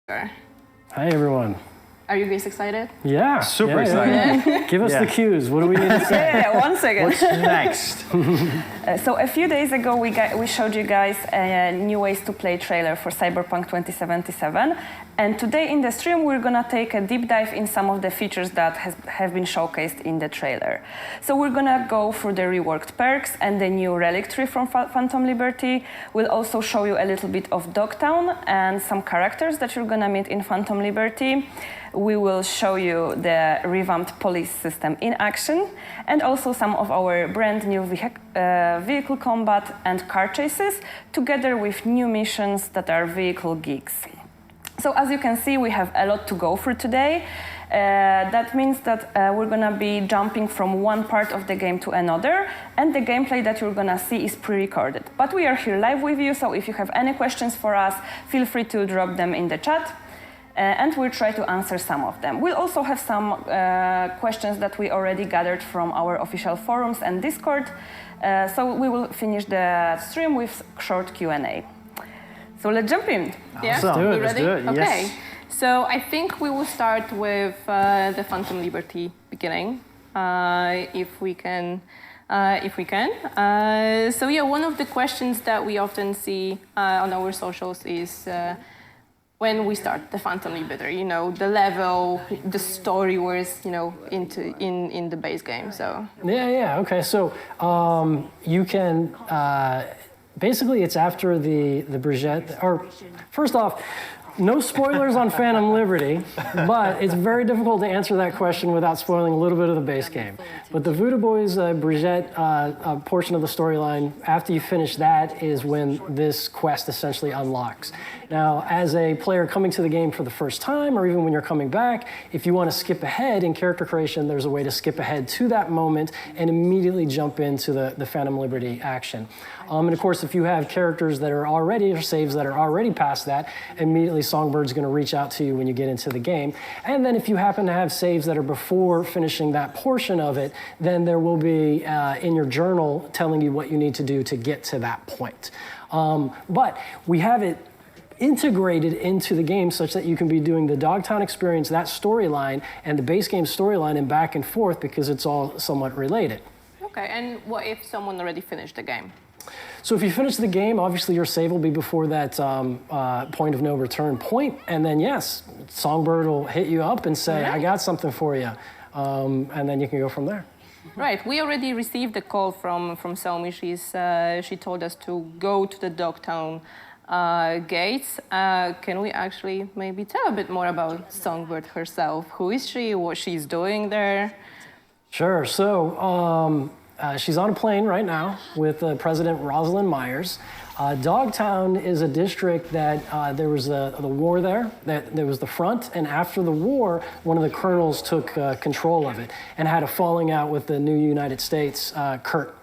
Sure. Hi, everyone. Are you guys excited? Yeah. Super excited. Yeah. Give us the cues. What do we need to say? Yeah, 1 second. What's next? So a few days ago, we showed you guys a new ways to play trailer for Cyberpunk 2077. And today in the stream, we're gonna take a deep dive in some of the features that have been showcased in the trailer. So we're gonna go through the reworked perks and the new relic tree from Phantom Liberty. We'll also show you a little bit of Dogtown and some characters that you're gonna meet in Phantom Liberty. We will show you the revamped police system in action and also some of our brand new vehicle combat and car chases together with new missions that are vehicle geeks. So as you can see, we have a lot to go through today. That means that we're gonna be jumping from one part of the game to another, and the gameplay that you're gonna see is pre-recorded. But we are here live with you, so if you have any questions for us, feel free to drop them in the chat. And we'll try to answer some of them. We'll also have some questions that we already gathered from our official forums and Discord. So we will finish the stream with short Q&A. So let's jump in. Yeah, Awesome. we ready? Okay. Yes. So I think we will start with the Phantom Liberty beginning, if we can. So yeah, one of the questions that we often see on our socials is when we start the Phantom Liberty, you know, the level, the story was, you know, in the base game. So Yeah. Okay. So you can basically it's after the Brigitte. Or first off, no spoilers on Phantom Liberty, but it's very difficult to answer that question without spoiling a little bit of the base game. But the Voodoo Boys Brigitte portion of the storyline, after you finish that, is when this quest essentially unlocks. Now, as a player coming to the game for the first time, or even when you're coming back, if you want to skip ahead in character creation, there's a way to skip ahead to that moment and immediately jump into the Phantom Liberty action. And of course, if you have characters that are already, or saves that are already past that, immediately Songbird's going to reach out to you when you get into the game. And then if you happen to have saves that are before finishing that portion of it, then there will be in your journal telling you what you need to do to get to that point. But we have it integrated into the game such that you can be doing the Dogtown experience, that storyline, and the base game storyline and back and forth because it's all somewhat related. okay, and what if someone already finished the game? So if you finish the game, obviously your save will be before that point of no return point, and then yes, Songbird will hit you up and say, I got something for you, and then you can go from there. Right, we already received a call from Xiaomi. She told us to go to the Dogtown gates. Can we actually maybe tell a bit more about Songbird herself? Who is she, what she's doing there? Sure, so she's on a plane right now with President Rosalind Myers. Dogtown is a district that there was the war there, that there was the front, and after the war, one of the colonels took control of it and had a falling out with the new United States, Kurt.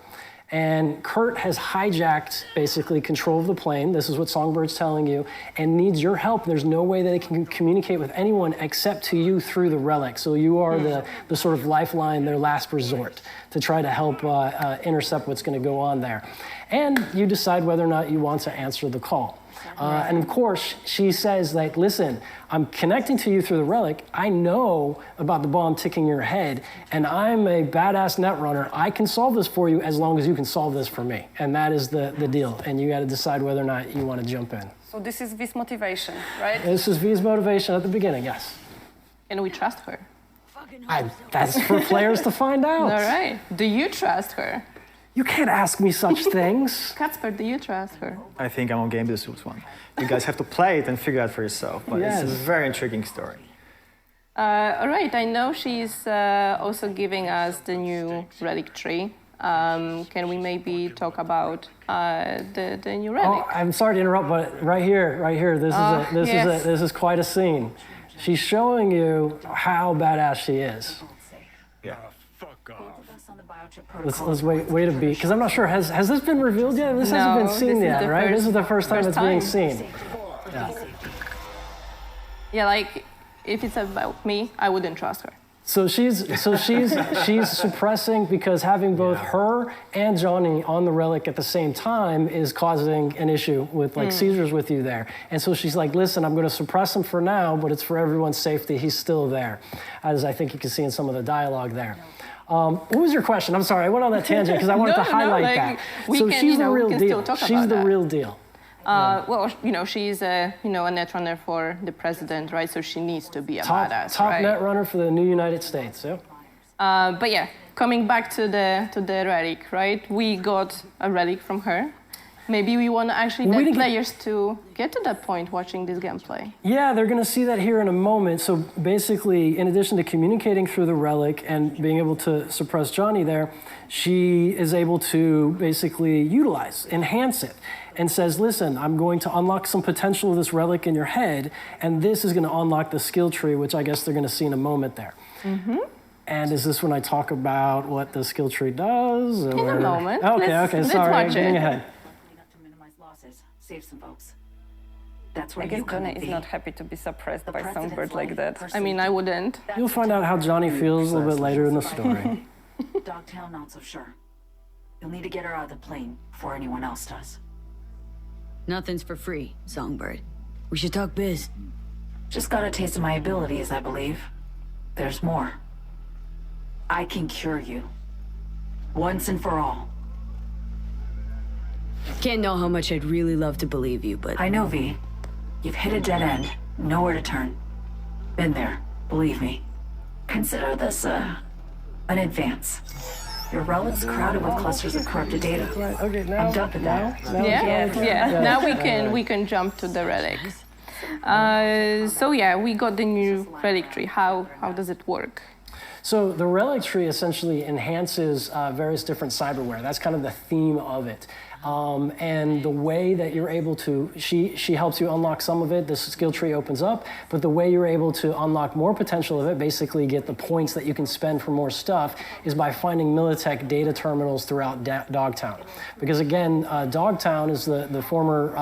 And Kurt has hijacked basically control of the plane. This is what Songbird's telling you, and needs your help. There's no way that it can communicate with anyone except to you through the relic. So you are the sort of lifeline, their last resort to try to help intercept what's going to go on there. And you decide whether or not you want to answer the call. And of course, she says, like, listen, I'm connecting to you through the relic. I know about the bomb ticking your head, and I'm a badass netrunner. I can solve this for you as long as you can solve this for me. And that is the deal. And you got to decide whether or not you want to jump in. So this is V's motivation, right? This is V's motivation at the beginning, yes. And we trust her. That's for players to find out. All right. Do you trust her? You can't ask me such things. Kacper, do you trust her? I think I'm on game this one. You guys have to play it and figure it out for yourself. But Yes. It's a very intriguing story. All right, I know she's also giving us the new relic tree. Can we maybe talk about the new relic? Oh, I'm sorry to interrupt, but right here, this is quite a scene. She's showing you how badass she is. Yeah. Let's wait a beat, because I'm not sure, has this been revealed yet? This hasn't been seen yet, right? This is the first time it's being seen. Yeah. Yeah, like, if it's about me, I wouldn't trust her. she's suppressing because having both her and Johnny on the relic at the same time is causing an issue with like seizures with you there. And so she's like, listen, I'm going to suppress him for now, but it's for everyone's safety. He's still there, as I think you can see in some of the dialogue there. What was your question? I'm sorry, I went on that tangent because I wanted to highlight that. So she's the real deal. She's the real deal. Well, she's a netrunner for the president, right? So she needs to be a badass, top right? netrunner for the new United States, yeah. But yeah, coming back to the relic, right? We got a relic from her. Maybe we want to actually get players to get to that point watching this gameplay. Yeah, they're going to see that here in a moment. So basically, in addition to communicating through the relic and being able to suppress Johnny there, she is able to basically utilize, enhance it, and says, listen, I'm going to unlock some potential of this relic in your head, and this is going to unlock the skill tree, which I guess they're going to see in a moment there. And is this when I talk about what the skill tree does? Or? In a moment. Okay, sorry, I'm getting ahead. Save some folks. That's where I guess Johnny is not happy to be suppressed by Songbird like that. I mean, I wouldn't. You'll find out how Johnny feels a little bit later in the story. Dogtown, not so sure. You'll need to get her out of the plane before anyone else does. Nothing's for free, Songbird. We should talk biz. Just got a taste of my abilities, I believe. There's more. I can cure you. Once and for all. Can't know how much I'd really love to believe you, but... I know, V. You've hit a dead end. Nowhere to turn. Been there. Believe me. Consider this, an advance. Your relic's crowded with clusters of corrupted data. Okay, now... I'm dumping that. Now we can jump to the relics. So yeah, we got the new relic tree. How does it work? So the relic tree essentially enhances various different cyberware. That's kind of the theme of it. And the way that you're able to, she helps you unlock some of it, the skill tree opens up, but the way you're able to unlock more potential of it, basically get the points that you can spend for more stuff, is by finding Militech data terminals throughout Dogtown. Because again, Dogtown is the former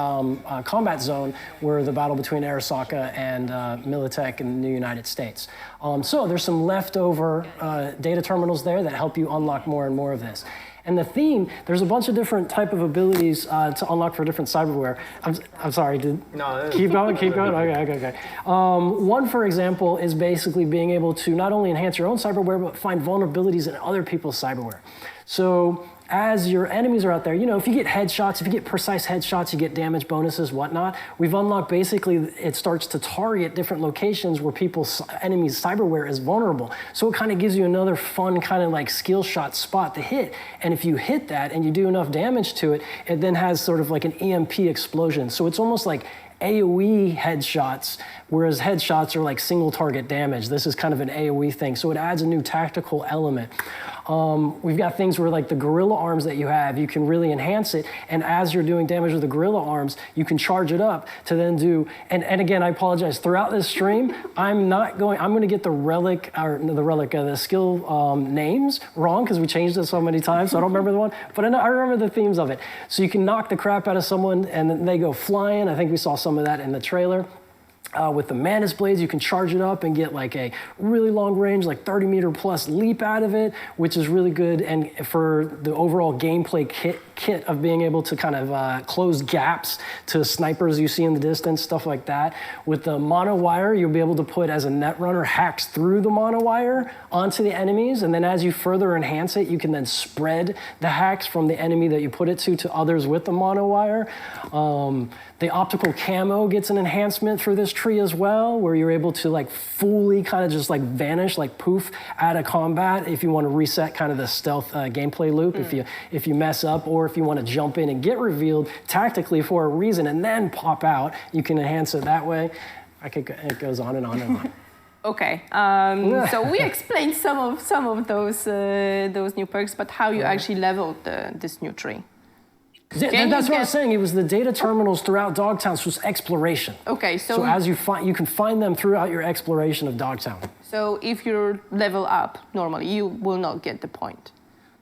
combat zone where the battle between Arasaka and Militech in the United States. So there's some leftover data terminals there that help you unlock more and more of this. And the theme, there's a bunch of different type of abilities to unlock for different cyberware. I'm sorry, keep going? Okay. One, for example, is basically being able to not only enhance your own cyberware, but find vulnerabilities in other people's cyberware. So as your enemies are out there, if you get headshots, if you get precise headshots, you get damage bonuses, whatnot. We've unlocked basically, it starts to target different locations where enemies' cyberware is vulnerable. So it kind of gives you another fun kind of like skill shot spot to hit. And if you hit that and you do enough damage to it, it then has sort of like an EMP explosion. So it's almost like AoE headshots, whereas headshots are like single target damage. This is kind of an AoE thing, so it adds a new tactical element. We've got things where like the gorilla arms that you have, you can really enhance it, and as you're doing damage with the gorilla arms, you can charge it up to then do, and again, I apologize, throughout this stream, I'm going to get the skill names wrong, because we changed it so many times, so I don't remember the one, but I remember the themes of it. So you can knock the crap out of someone, and then they go flying. I think we saw some of that in the trailer. With the Manus Blades, you can charge it up and get like a really long range, like 30 meter plus leap out of it, which is really good. And for the overall gameplay kit of being able to kind of close gaps to snipers you see in the distance, stuff like that. With the monowire, you'll be able to put, as a netrunner, hacks through the monowire onto the enemies. And then as you further enhance it, you can then spread the hacks from the enemy that you put it to others with the monowire. The optical camo gets an enhancement through this tree as well, where you're able to like fully kind of just like vanish, like poof, out of combat if you want to reset kind of the stealth gameplay loop, if you mess up, or if you want to jump in and get revealed tactically for a reason and then pop out, you can enhance it that way. It goes on and on and on. Okay, so we explained some of those new perks, but how you actually leveled this new tree. That's what I was saying. It was the data terminals throughout Dogtown, so it's exploration. Okay, so as you can find them throughout your exploration of Dogtown. So if you level up normally, you will not get the point.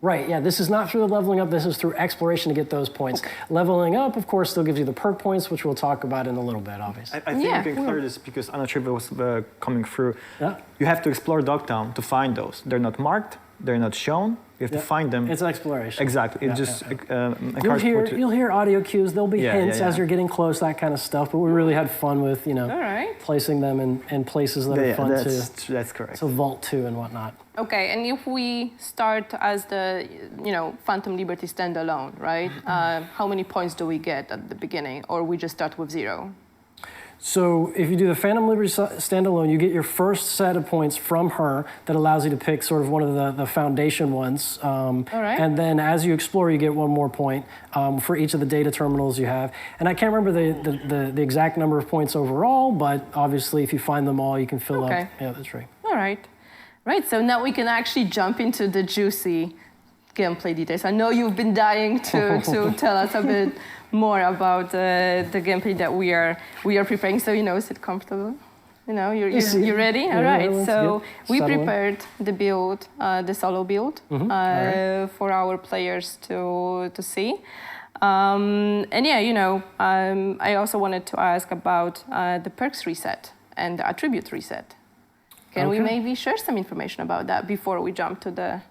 Right, yeah, this is not through the leveling up, this is through exploration to get those points. Okay. Leveling up, of course, still gives you the perk points, which we'll talk about in a little bit, obviously. I think you can clear this because Anna Trivia was coming through. Yeah. You have to explore Dogtown to find those. They're not marked, they're not shown. You have to find them. It's exploration. Exactly. It just you'll hear audio cues. There'll be hints as you're getting close, that kind of stuff. But we really had fun with placing them in places that are fun that's correct. So vault to and whatnot. Okay, and if we start as the Phantom Liberty standalone, right? How many points do we get at the beginning, or we just start with 0? So if you do the Phantom Liberty standalone, you get your first set of points from her that allows you to pick sort of one of the foundation ones. And then as you explore, you get one more point for each of the data terminals you have. And I can't remember the exact number of points overall, but obviously if you find them all, you can fill up the tree. All right. Right, so now we can actually jump into the juicy gameplay details. I know you've been dying to tell us a bit more about the gameplay that we are preparing. So sit comfortable. You're ready. All right. So we prepared the build, the solo build, for our players to see. I also wanted to ask about the perks reset and the attribute reset. Can we maybe share some information about that before we jump to the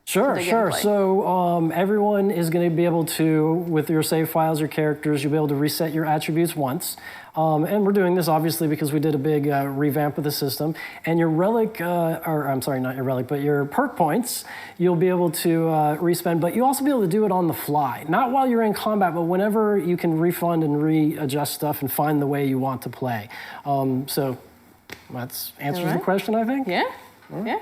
Sure. So everyone is going to be able to, with your save files, your characters, you'll be able to reset your attributes once. And we're doing this obviously because we did a big revamp of the system. And your relic, I'm sorry, not your relic, but your perk points, you'll be able to respend, but you'll also be able to do it on the fly. Not while you're in combat, but whenever you can refund and readjust stuff and find the way you want to play. So that answers the question, I think. Yeah. Yeah.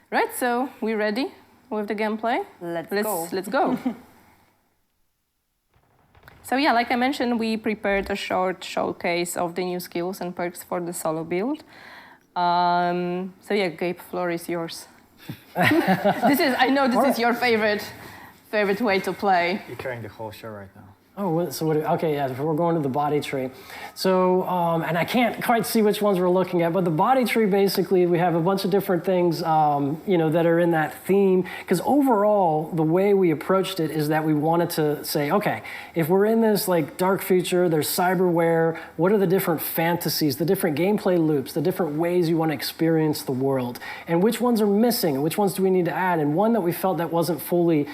Right. So we ready with the gameplay? Let's go. So yeah, like I mentioned, we prepared a short showcase of the new skills and perks for the solo build. So yeah, Gabe, floor is yours. I know this is your favorite way to play. You're carrying the whole show right now. Oh, so okay, yeah, we're going to the body tree. So, and I can't quite see which ones we're looking at, but the body tree, basically, we have a bunch of different things, that are in that theme. Because overall, the way we approached it is that we wanted to say, okay, if we're in this like dark future, there's cyberware, what are the different fantasies, the different gameplay loops, the different ways you want to experience the world, and which ones are missing, and which ones do we need to add? And one that we felt that wasn't fully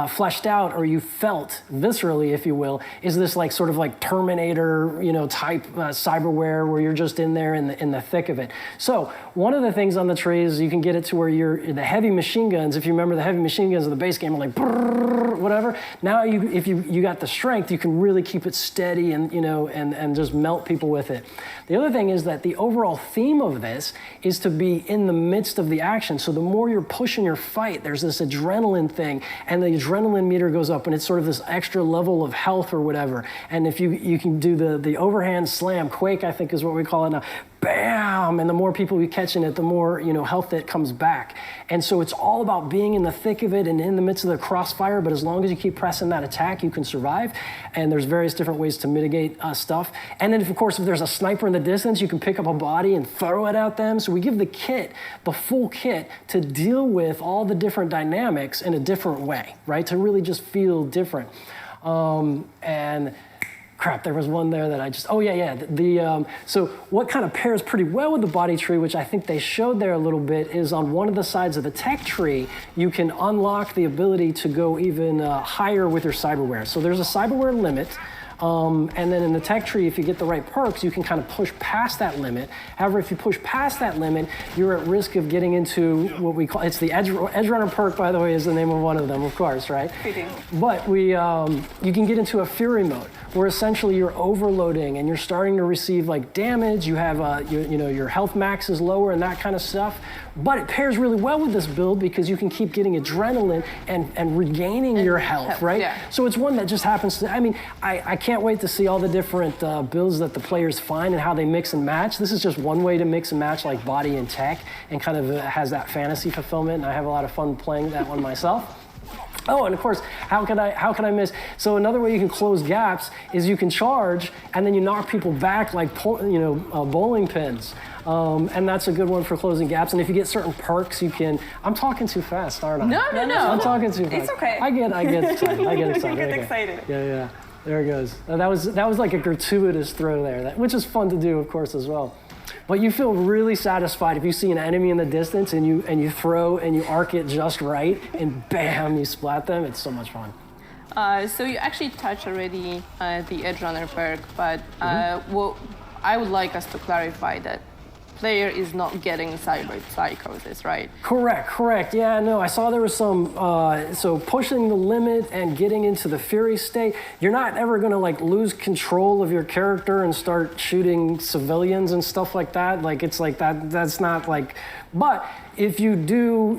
fleshed out, or you felt viscerally, if you will, is this like sort of like Terminator, type cyberware where you're just in there in the thick of it. So one of the things on the tree is you can get it to where the heavy machine guns, if you remember the heavy machine guns of the base game are like brrr, whatever. Now if you got the strength, you can really keep it steady and and just melt people with it. The other thing is that the overall theme of this is to be in the midst of the action. So the more you're pushing your fight, there's this adrenaline thing, and the adrenaline meter goes up, and it's sort of this extra level of health or whatever. And if you can do the overhand slam, Quake, I think is what we call it now, bam, and the more people you catch in it, the more health that comes back. And so it's all about being in the thick of it and in the midst of the crossfire, but as long as you keep pressing that attack, you can survive. And there's various different ways to mitigate stuff. And then, of course, if there's a sniper in the distance, you can pick up a body and throw it at them. So we give the full kit, to deal with all the different dynamics in a different way, right? To really just feel different. And crap, there was one there that I just, so what kind of pairs pretty well with the body tree, which I think they showed there a little bit, is on one of the sides of the tech tree, you can unlock the ability to go even higher with your cyberware. So there's a cyberware limit. And then in the tech tree, if you get the right perks, you can kind of push past that limit. However, if you push past that limit, you're at risk of getting into what we call, it's the Edge Runner perk, by the way, is the name of one of them, of course, right? But you can get into a Fury mode, where essentially you're overloading and you're starting to receive like damage. You have your health max is lower and that kind of stuff. But it pairs really well with this build because you can keep getting adrenaline and regaining your health, right? Yeah. So it's one that just happens to, I can't wait to see all the different builds that the players find and how they mix and match. This is just one way to mix and match like body and tech, and kind of has that fantasy fulfillment, and I have a lot of fun playing that one myself. Oh, and of course, how can I miss? So another way you can close gaps is you can charge, and then you knock people back like bowling pins, and that's a good one for closing gaps. And if you get certain perks, you can. I'm talking too fast, aren't I? No. I'm talking too fast. It's okay. I get excited. I get excited. You get Okay. excited. Yeah. There it goes. That was like a gratuitous throw there, which is fun to do, of course, as well. But you feel really satisfied if you see an enemy in the distance and you throw and you arc it just right, and bam, you splat them. It's so much fun. So you actually touched already the Edge Runner perk, but what I would like us to clarify that player is not getting cyber psychosis, right? Correct. Yeah, no, I saw there was some, so pushing the limit and getting into the fury state, you're not ever gonna like lose control of your character and start shooting civilians and stuff like that. Like it's like that's not like, but if you do,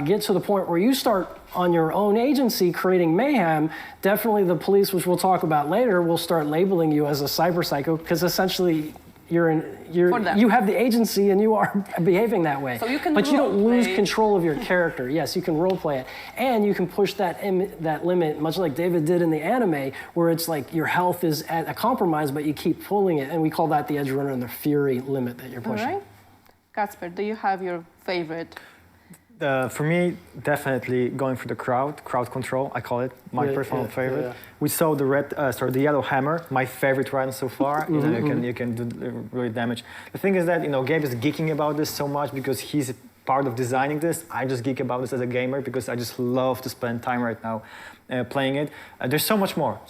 get to the point where you start on your own agency creating mayhem, definitely the police, which we'll talk about later, will start labeling you as a cyber psycho, because essentially you have the agency and you are behaving that way. So you can but you don't lose role-play. control of your character. Yes, you can role play it. And you can push that limit, much like David did in the anime, where it's like your health is at a compromise, but you keep pulling it. And we call that the edge runner and the fury limit that you're pushing. All right. Kasper, do you have your favorite? For me, definitely going for the crowd control. I call it my personal favorite. Yeah. We saw the yellow hammer, my favorite run so far. You can do really damage. The thing is that Gabe is geeking about this so much because he's part of designing this. I just geek about this as a gamer because I just love to spend time right now playing it. There's so much more.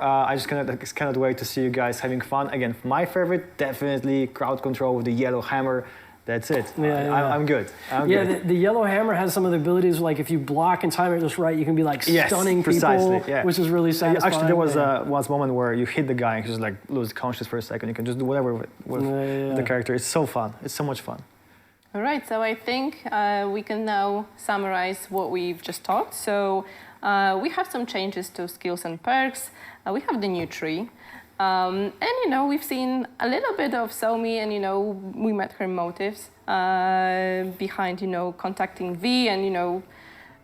I just cannot wait to see you guys having fun. Again, my favorite, definitely crowd control with the yellow hammer. That's it. I'm good. The yellow hammer has some of the abilities, like if you block and time it just right, you can be like stunning people, which is really satisfying. Actually, there was one moment where you hit the guy and he just like lose conscious for a second. You can just do whatever with the character. It's so fun. It's so much fun. All right, so I think we can now summarize what we've just talked. So we have some changes to skills and perks. We have the new tree. And we've seen a little bit of Somi, and we met her motives behind contacting V, and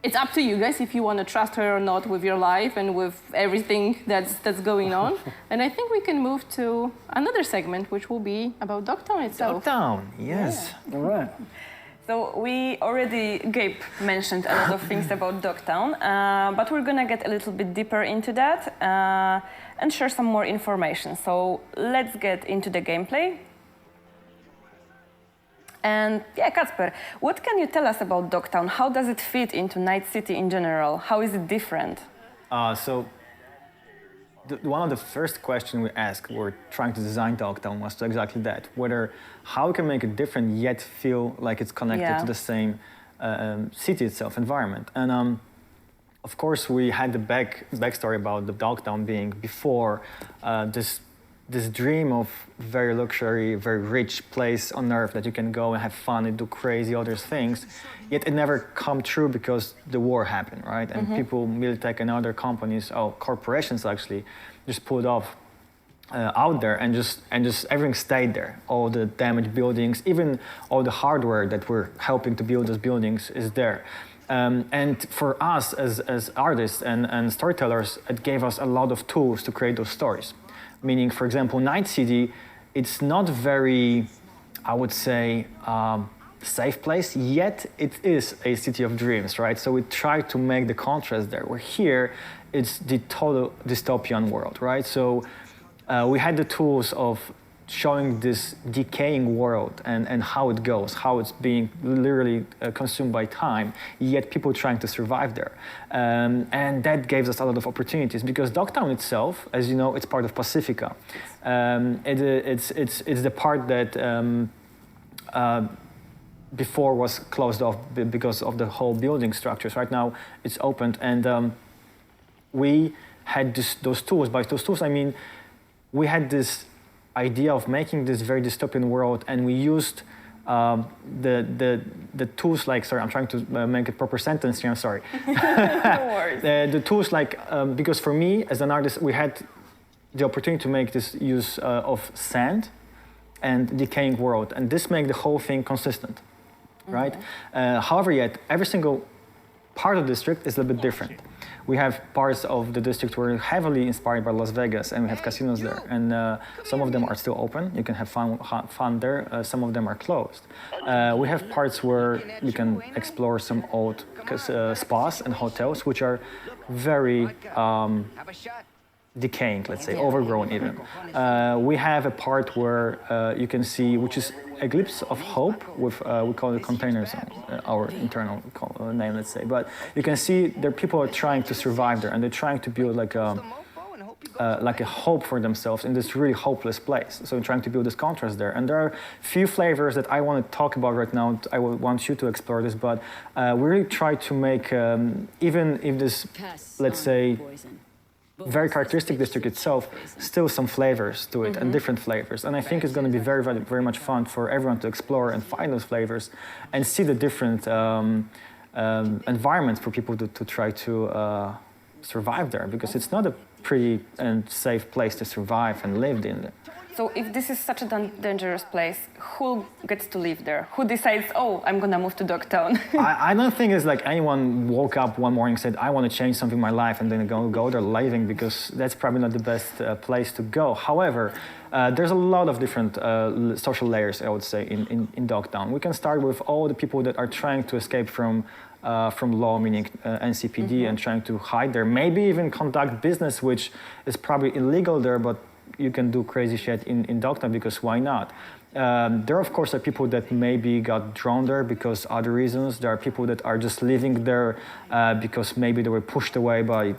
it's up to you guys if you want to trust her or not with your life and with everything that's going on. And I think we can move to another segment, which will be about Dogtown itself. Dogtown, yes. All right. So Gabe mentioned a lot of things about Dogtown, but we're gonna get a little bit deeper into that and share some more information. So let's get into the gameplay. And Kasper, what can you tell us about Dogtown? How does it fit into Night City in general? How is it different? One of the first questions we asked, we're trying to design Dogtown, was exactly that: how we can make it different yet feel like it's connected to the same city itself, environment. And of course, we had the backstory about the Dogtown being before this dream of very luxury, very rich place on Earth that you can go and have fun and do crazy other things. Yet it never come true because the war happened, right? And people, Militech and other companies, corporations actually, just pulled off out there and just everything stayed there. All the damaged buildings, even all the hardware that we're helping to build those buildings is there. And for us as artists and storytellers, it gave us a lot of tools to create those stories. Meaning, for example, Night City, it's not very, I would say, safe place, yet it is a city of dreams, right? So we try to make the contrast there. Where here, it's the total dystopian world, right? So we had the tools of showing this decaying world and how it goes, how it's being literally consumed by time, yet people trying to survive there. And that gave us a lot of opportunities because Dogtown itself, as you know, it's part of Pacifica. It's the part that before was closed off because of the whole building structures. Right now it's opened, and we had those tools. By those tools, I mean we had this idea of making this very dystopian world, and we used the tools like, sorry, I'm trying to make a proper sentence here, I'm sorry. No worries. The tools like, because for me as an artist, we had the opportunity to make this use of sand and decaying world, and this made the whole thing consistent, right? However, yet every single part of the district is a little bit different. We have parts of the district where heavily inspired by Las Vegas, and we have casinos there. And some of them are still open. You can have fun there. Some of them are closed. We have parts where you can explore some old spas and hotels, which are very decaying, let's say, overgrown even. We have a part where you can see, which is a glimpse of hope with, we call it container zone, our internal name, let's say. But you can see there people are trying to survive there, and they're trying to build like a hope for themselves in this really hopeless place. So they're trying to build this contrast there. And there are few flavors that I want to talk about right now. I want you to explore this, but we really try to make, even if this, let's say, very characteristic district itself, still some flavors to it and different flavors. And I think it's going to be very, very, very much fun for everyone to explore and find those flavors and see the different environments for people to try to survive there, because it's not a pretty and safe place to survive and live in. So if this is such a dangerous place, who gets to live there? Who decides, oh, I'm gonna move to Dogtown? I don't think it's like anyone woke up one morning and said, I want to change something in my life, and then go there living, because that's probably not the best place to go. However, there's a lot of different social layers, I would say, in Dogtown. We can start with all the people that are trying to escape from law, meaning NCPD, and trying to hide there. Maybe even conduct business, which is probably illegal there, but you can do crazy shit in Dogtown, because why not? There, of course, are people that maybe got drawn there because other reasons. There are people that are just living there because maybe they were pushed away by,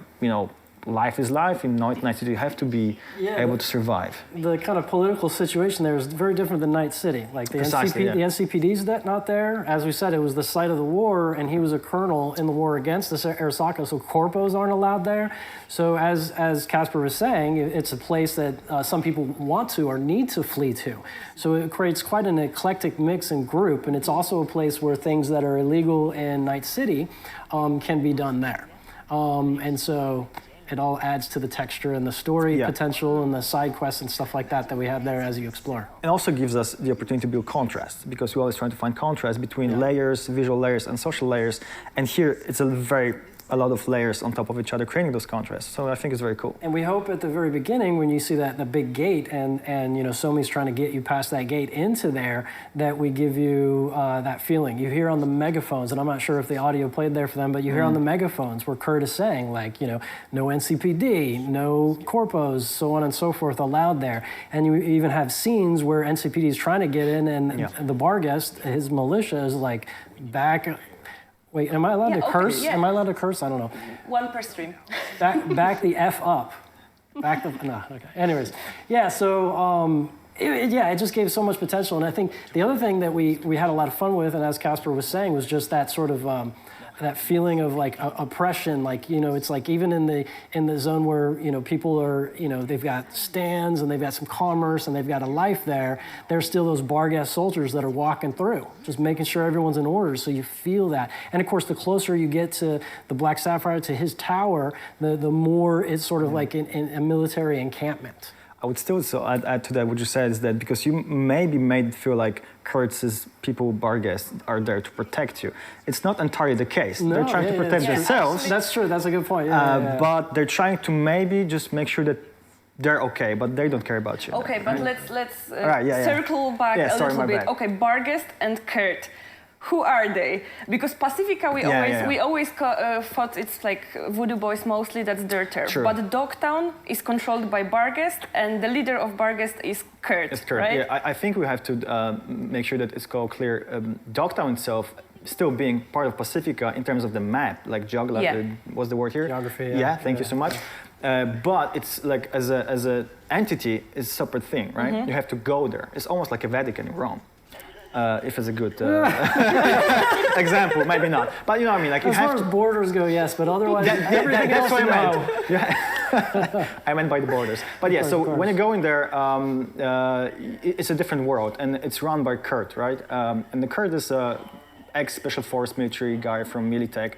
life is life. In Night City, you have to be able to survive. The kind of political situation there is very different than Night City. Like the NCPD's not there. As we said, it was the site of the war, and he was a colonel in the war against the Arasaka, so corpos aren't allowed there. So as Casper was saying, it's a place that some people want to or need to flee to. So it creates quite an eclectic mix and group, and it's also a place where things that are illegal in Night City can be done there. And so it all adds to the texture and the story potential and the side quests and stuff like that we have there as you explore. It also gives us the opportunity to build contrast, because we're always trying to find contrast between layers, visual layers, and social layers. And here it's a lot of layers on top of each other, creating those contrasts. So I think it's very cool. And we hope at the very beginning, when you see the big gate, and Somi's trying to get you past that gate into there, that we give you that feeling. You hear on the megaphones, and I'm not sure if the audio played there for them, but you hear on the megaphones where Kurt is saying, no NCPD, no corpos, so on and so forth allowed there. And you even have scenes where NCPD is trying to get in, and the bar guest, his militia, is like back. Wait, am I allowed to curse? Yeah. Am I allowed to curse? I don't know. One per stream. Back the F up. No, okay. Anyways, so it just gave so much potential. And I think the other thing that we had a lot of fun with, and as Casper was saying, was just that sort of that feeling of like oppression. It's like even in the zone where people are they've got stands and they've got some commerce and they've got a life there. There's still those bar gas soldiers that are walking through, just making sure everyone's in order. So you feel that. And of course, the closer you get to the Black Sapphire, to his tower, the more it's sort of like in a military encampment. I would still add to that what you said, is that because you may be made feel like Kurtz's people, bar guests, are there to protect you. It's not entirely the case. No, they're trying to protect themselves. That's true. That's a good point. But they're trying to maybe just make sure that they're okay, but they don't care about you. Okay, but let's circle back a little bit. Okay, bar guest and Kurt. Who are they? Because Pacifica, we always thought it's like Voodoo Boys mostly, that's their turf. True. But Dogtown is controlled by Barguest, and the leader of Barguest is Kurt. It's Kurt, right? Yeah. I think we have to make sure that it's all clear. Dogtown itself still being part of Pacifica in terms of the map, like geography, what's the word here? Geography, Thank you so much. But it's like as a entity, it's a separate thing, right? Mm-hmm. You have to go there. It's almost like a Vatican in Rome. If it's a good example, maybe not. But you know what I mean? Like, as far as borders go, yes, but otherwise, everything else, what I meant. Yeah. I meant by the borders. But yeah, so when you're going there, it's a different world, and it's run by Kurt, right? And the Kurt is an ex-special force military guy from Militech,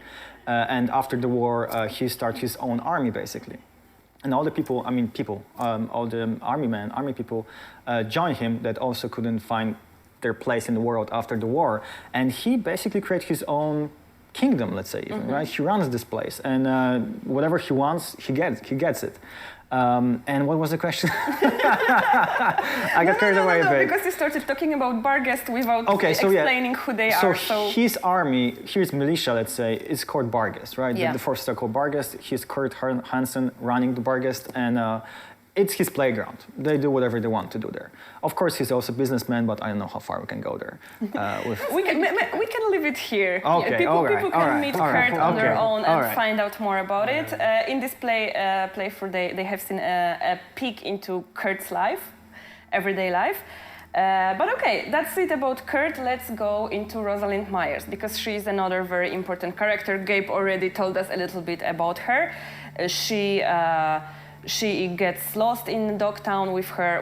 and after the war, he started his own army, basically. And all the people, all the army people joined him that also couldn't find their place in the world after the war. And he basically created his own kingdom, let's say, even, right? He runs this place, and whatever he wants, he gets it. And what was the question? I got carried away a bit. Because you started talking about bar guests without explaining who they are. So his army, his militia, let's say, is called bar guest, right? The forces are called bar guest. He's Kurt Hansen running the bar guest, and it's his playground. They do whatever they want to do there. Of course, he's also a businessman, but I don't know how far we can go there. We can leave it here. Okay, people can meet Kurt on their own and find out more about it. In this playthrough, they have seen a peek into Kurt's life, everyday life. But okay, that's it about Kurt. Let's go into Rosalind Myers, because she's another very important character. Gabe already told us a little bit about her. She gets lost in Dogtown with her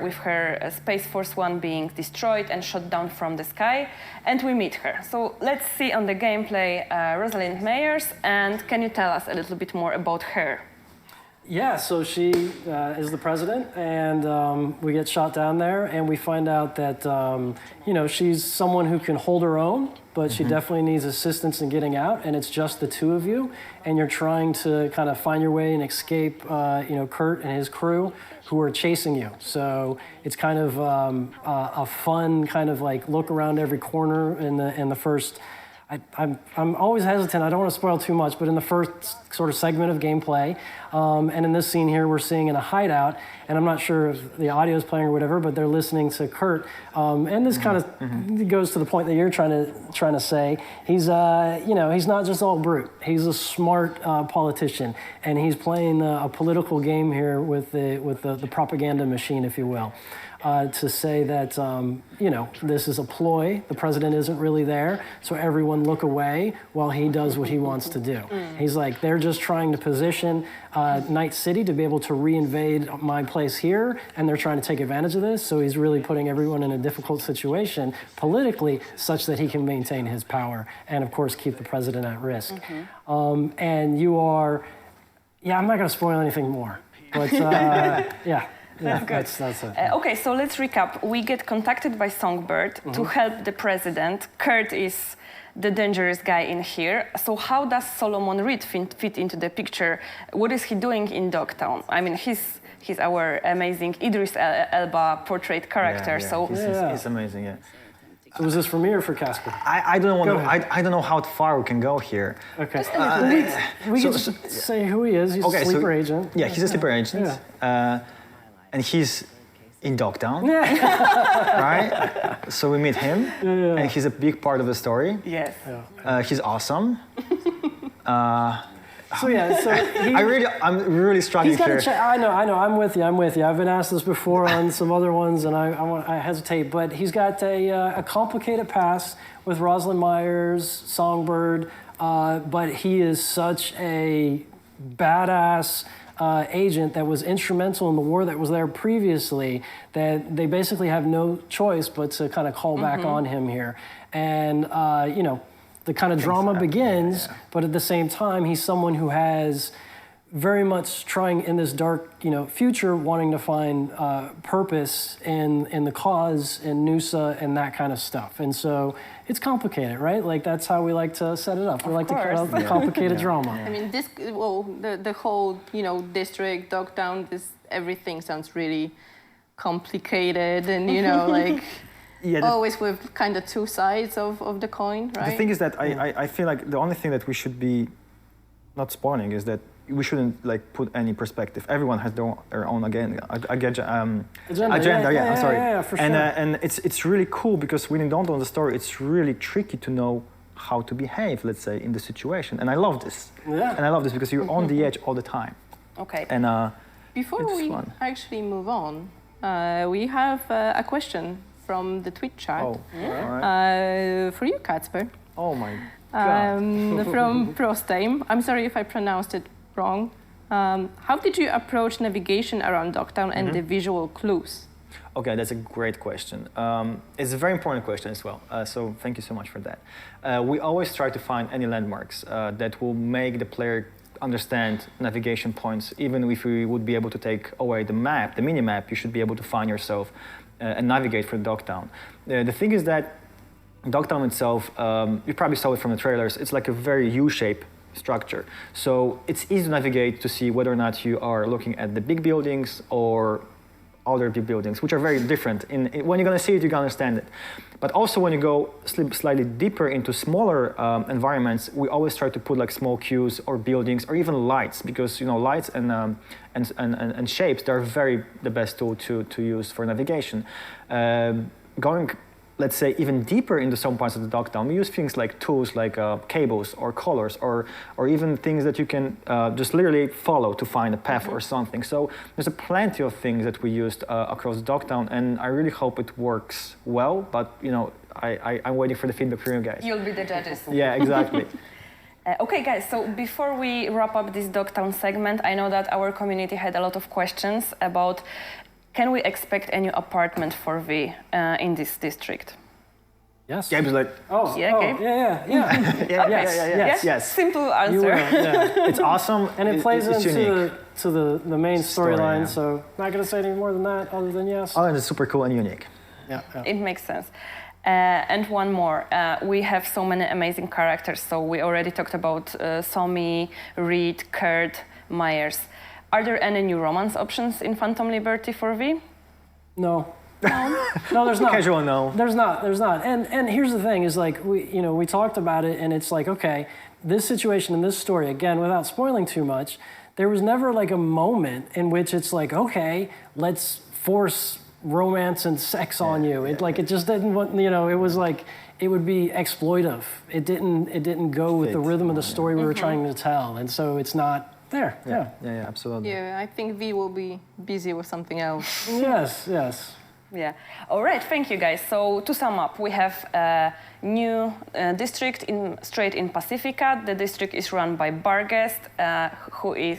Space Force One being destroyed and shot down from the sky, and we meet her. So let's see on the gameplay Rosalind Myers, and can you tell us a little bit more about her? Yeah, so she is the president, and we get shot down there, and we find out that she's someone who can hold her own, but she definitely needs assistance in getting out, and it's just the two of you, and you're trying to kind of find your way and escape, Kurt and his crew who are chasing you. So it's kind of a fun kind of like look around every corner in the first. I'm always hesitant. I don't want to spoil too much, but in the first sort of segment of gameplay, and in this scene here, we're seeing in a hideout, and I'm not sure if the audio is playing or whatever, but they're listening to Kurt, and this kind of goes to the point that you're trying to say. He's he's not just all brute. He's a smart politician, and he's playing a political game here with the propaganda machine, if you will. To say that, this is a ploy, the president isn't really there, so everyone look away while he does what he wants to do. He's like, they're just trying to position Night City to be able to reinvade my place here, and they're trying to take advantage of this, so he's really putting everyone in a difficult situation politically such that he can maintain his power and, of course, keep the president at risk. And you are, I'm not going to spoil anything more, but Yeah, that's it. Okay, so let's recap. We get contacted by Songbird to help the president. Kurt is the dangerous guy in here. So how does Solomon Reed fit into the picture? What is he doing in Dogtown? I mean, he's our amazing Idris Elba portrait character. He's amazing. Yeah. So was this for me or for Casper? I don't know how far we can go here. Okay. We can just say who he is. He's a sleeper agent. Yeah, he's a sleeper agent. Yeah. And he's in Dogtown, right? So we meet him, and he's a big part of the story. Yes. He's awesome. I'm really struggling here. I know. I'm with you. I've been asked this before on some other ones, and I hesitate. But he's got a complicated past with Rosalind Myers, Songbird, but he is such a badass agent that was instrumental in the war that was there previously, that they basically have no choice but to kind of call back on him here. And, the kind of drama begins, but at the same time, he's someone who has very much trying in this dark, future, wanting to find purpose in the cause, in Noosa, and that kind of stuff. And so it's complicated, right? Like, that's how we like to set it up. We like to cut out the complicated drama. I mean, the whole, district, Dogtown, everything sounds really complicated, and, always with kind of two sides of the coin, right? The thing is that I feel like the only thing that we should be not spoiling is that we shouldn't put any perspective. Everyone has their own agenda. Yeah, for sure. And it's really cool because when you don't know the story, it's really tricky to know how to behave, let's say, in the situation. And I love this. Yeah. And I love this because you're on the edge all the time. Okay. And before we actually move on, we have a question from the Twitch chat. Oh, all right. For you, Kacper. Oh my God. From Prostame. I'm sorry if I pronounced it wrong. How did you approach navigation around Dogtown and the visual clues? Okay, that's a great question. It's a very important question as well, so thank you so much for that. We always try to find any landmarks that will make the player understand navigation points. Even if we would be able to take away the map, the mini-map, you should be able to find yourself and navigate for Dogtown. The thing is that Dogtown itself, you probably saw it from the trailers, it's like a very U-shaped structure. So it's easy to navigate to see whether or not you are looking at the big buildings or other big buildings, which are very different. When you're going to see it, you're going to understand it. But also when you go slightly deeper into smaller environments, we always try to put like small cues or buildings or even lights, because lights and shapes, they're the best tool to use for navigation. Going, let's say, even deeper into some parts of the Dogtown, we use things like tools like cables or colors or even things that you can just literally follow to find a path or something. So there's plenty of things that we used across Dogtown, and I really hope it works well, but I'm waiting for the feedback from you guys. You'll be the judges. Yeah, exactly. Okay, guys, so before we wrap up this Dogtown segment, I know that our community had a lot of questions about, can we expect a new apartment for V in this district? Yes. Gabe's like, yes. Simple answer. You will, yeah. it's awesome. And it plays it's into unique. the main storyline, yeah. so not going to say any more than that other than yes. Oh, and it's super cool and unique. Yeah. It makes sense. And one more, we have so many amazing characters. So we already talked about Somi, Reed, Kurt, Myers. Are there any new romance options in Phantom Liberty for V? No. No, there's not. Casual, no. There's not. And here's the thing: is like we talked about it, and it's like, okay, this situation in this story, again, without spoiling too much, there was never like a moment in which it's like, okay, let's force romance and sex on you. It just didn't want. It was like it would be exploitive. It didn't go with the rhythm of the story we were trying to tell, and so it's not. There, yeah, absolutely. Yeah, I think V will be busy with something else. Yes. Yeah. All right. Thank you, guys. So to sum up, we have a new district straight in Pacifica. The district is run by Barguest,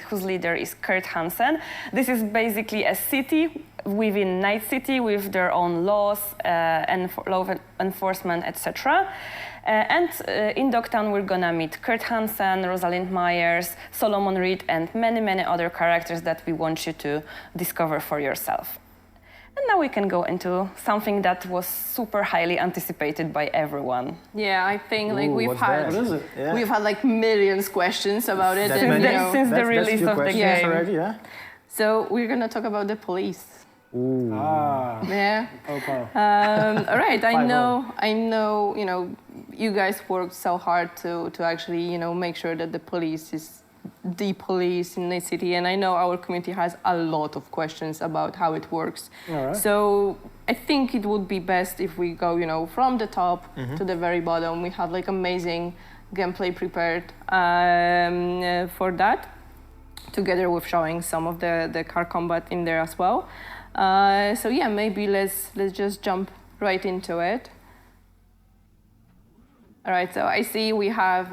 whose leader is Kurt Hansen. This is basically a city within Night City with their own laws, law enforcement, etc. And in Dogtown, we're gonna meet Kurt Hansen, Rosalind Myers, Solomon Reed, and many, many other characters that we want you to discover for yourself. And now we can go into something that was super highly anticipated by everyone. Yeah, I think What is it? Yeah. we've had like millions questions about it. Since the release of the game. Already, yeah? So we're gonna talk about the police. Ooh. Yeah. Okay. All right. I know. You guys worked so hard to actually make sure that the police is the police in the city, and I know our community has a lot of questions about how it works. All right. So I think it would be best if we go from the top to the very bottom. We have like amazing gameplay prepared for that, together with showing some of the car combat in there as well. So yeah, maybe let's just jump right into it. All right, so I see we have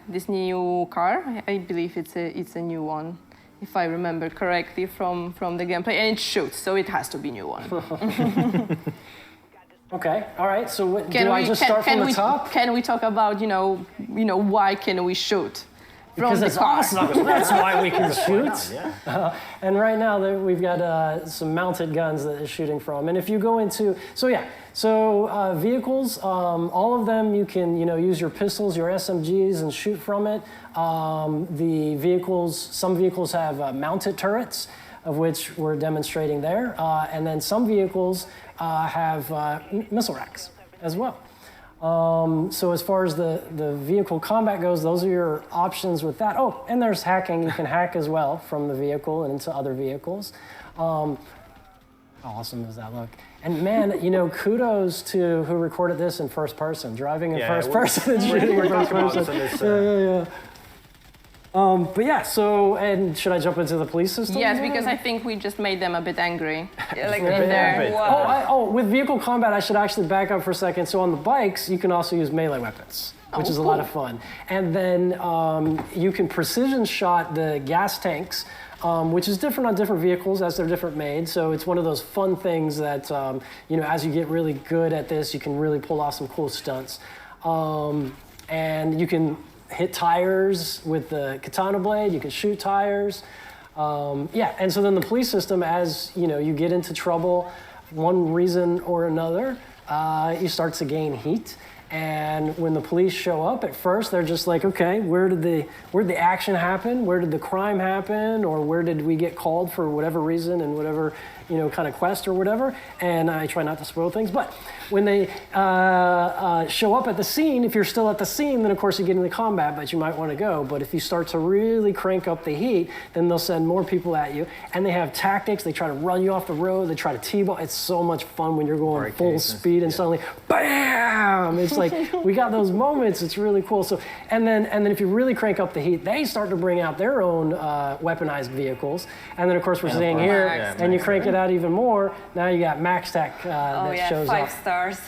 this new car. I believe it's a new one, if I remember correctly from the gameplay, and it shoots, so it has to be a new one. Okay, all right. So I just start from the top? Can we talk about why can we shoot? Because it's awesome. That's why we can shoot. And right now we've got some mounted guns that it's shooting from. And if you go into, vehicles, all of them you can use your pistols, your SMGs, and shoot from it. The vehicles, some vehicles have mounted turrets, of which we're demonstrating there, and then some vehicles have missile racks as well. So as far as the vehicle combat goes, those are your options with that. Oh, and there's hacking. You can hack as well from the vehicle and into other vehicles. How awesome does that look? And man, kudos to who recorded this in first person, driving in first person and shooting in first person. But yeah, and should I jump into the police system? Yes, because I think we just made them a bit angry. Like in there. Wow. With vehicle combat, I should actually back up for a second. So on the bikes, you can also use melee weapons, which is a lot of fun. And then you can precision shot the gas tanks, which is different on different vehicles as they're different made. So it's one of those fun things that, as you get really good at this, you can really pull off some cool stunts. And you can hit tires with the katana blade, you can shoot tires. And so then the police system, as you get into trouble, one reason or another, you start to gain heat. And when the police show up, at first they're just like, okay, where did the action happen? Where did the crime happen? Or where did we get called for whatever reason and whatever, you know, kind of quest or whatever? And I try not to spoil things, but when they show up at the scene, if you're still at the scene, then of course you get into combat, but you might want to go. But if you start to really crank up the heat, then they'll send more people at you. And they have tactics. They try to run you off the road. They try to T-ball. It's so much fun when you're going full speed and suddenly, bam! It's like, we got those moments. It's really cool. So, and then if you really crank up the heat, they start to bring out their own weaponized vehicles. And then of course we're seeing here, and you crank it out even more. Now you got MaxTac that shows up. 5 stars.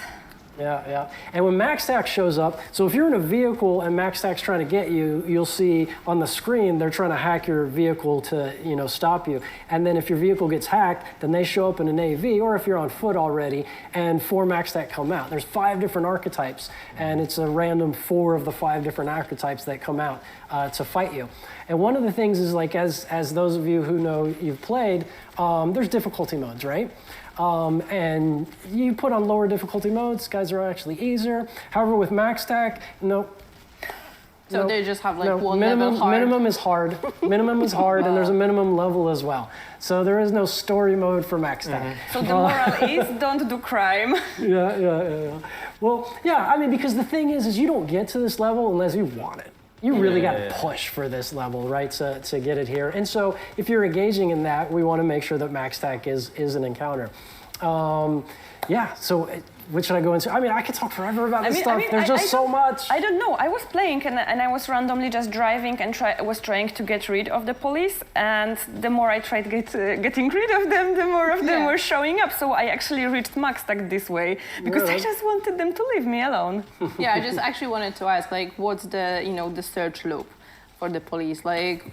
Yeah, yeah. And when MaxTac shows up, so if you're in a vehicle and MaxTac's trying to get you, you'll see on the screen they're trying to hack your vehicle to, you know, stop you. And then if your vehicle gets hacked, then they show up in an AV, or if you're on foot already, and 4 MaxTac come out. There's 5 different archetypes, and it's a random 4 of the 5 different archetypes that come out to fight you. And one of the things is, like, as those of you who know you've played, there's difficulty modes, right? And you put on lower difficulty modes, guys are actually easier. However, with MaxTac, nope. So they just have like one level hard? Minimum is hard. Minimum is hard, and there's a minimum level as well. So there is no story mode for MaxTac. So the moral is don't do crime. Yeah. Well, yeah, I mean, because the thing is you don't get to this level unless you want it. You really got to push for this level, right, to get it here. And so if you're engaging in that, we want to make sure that MaxTac is an encounter. Yeah, so what should I go into? I mean, I could talk forever about this stuff. There's just so much. I don't know. I was playing and I was randomly just driving and was trying to get rid of the police. And the more I tried getting rid of them, the more of them were showing up. So I actually reached MaxTac this way because I just wanted them to leave me alone. Yeah, I just actually wanted to ask, like, what's the, you know, the search loop for the police? Like,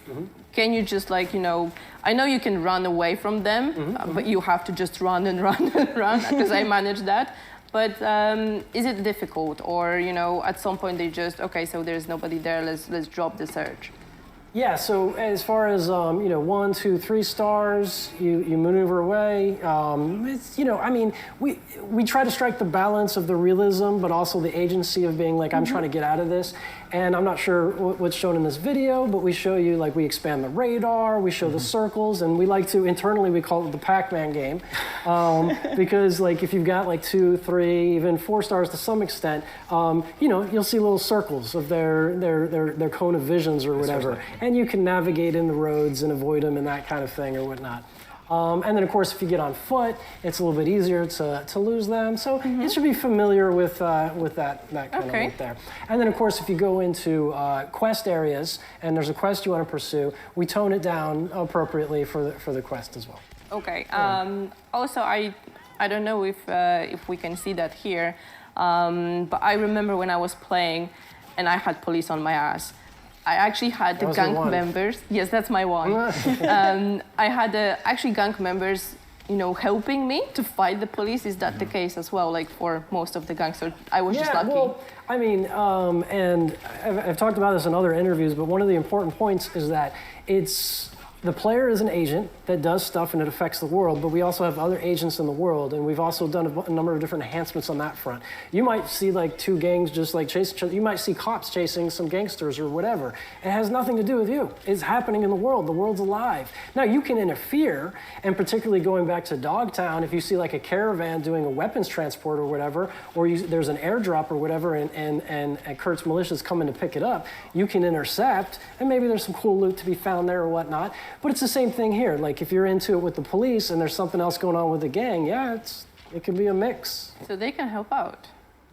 can you just, like, you know, I know you can run away from them, but you have to just run and run and run, because I managed that. But is it difficult, or, you know, at some point they just, okay, so there's nobody there, let's drop the search? Yeah, so as far as, you know, 1, 2, 3 stars, you maneuver away. It's, you know, I mean, we try to strike the balance of the realism, but also the agency of being like, I'm trying to get out of this. And I'm not sure what's shown in this video, but we show you, like, we expand the radar, we show the circles, and we like to, internally, we call it the Pac-Man game. Because, like, if you've got, like, 2, 3, even 4 stars to some extent, you know, you'll see little circles of their cone of visions or whatever. And you can navigate in the roads and avoid them and that kind of thing or whatnot. And then, of course, if you get on foot, it's a little bit easier to lose them. So you should be familiar with that kind of loop there. And then, of course, if you go into quest areas and there's a quest you want to pursue, we tone it down appropriately for the quest as well. Okay. Also, I don't know if we can see that here, but I remember when I was playing and I had police on my ass. I actually had the gang members. Yes, that's my one. I had actually gang members, you know, helping me to fight the police. Is that the case as well? Like for most of the gangs, or I was just lucky. Well, I mean, and I've talked about this in other interviews, but one of the important points is that the player is an agent that does stuff and it affects the world, but we also have other agents in the world, and we've also done a number of different enhancements on that front. You might see like 2 gangs just like chasing each other. You might see cops chasing some gangsters or whatever. It has nothing to do with you. It's happening in the world. The world's alive. Now, you can interfere, and particularly going back to Dogtown, if you see like a caravan doing a weapons transport or whatever, or there's an airdrop or whatever, and Kurt's militia's coming to pick it up, you can intercept, and maybe there's some cool loot to be found there or whatnot. But it's the same thing here. Like if you're into it with the police and there's something else going on with the gang, yeah, it can be a mix. So they can help out,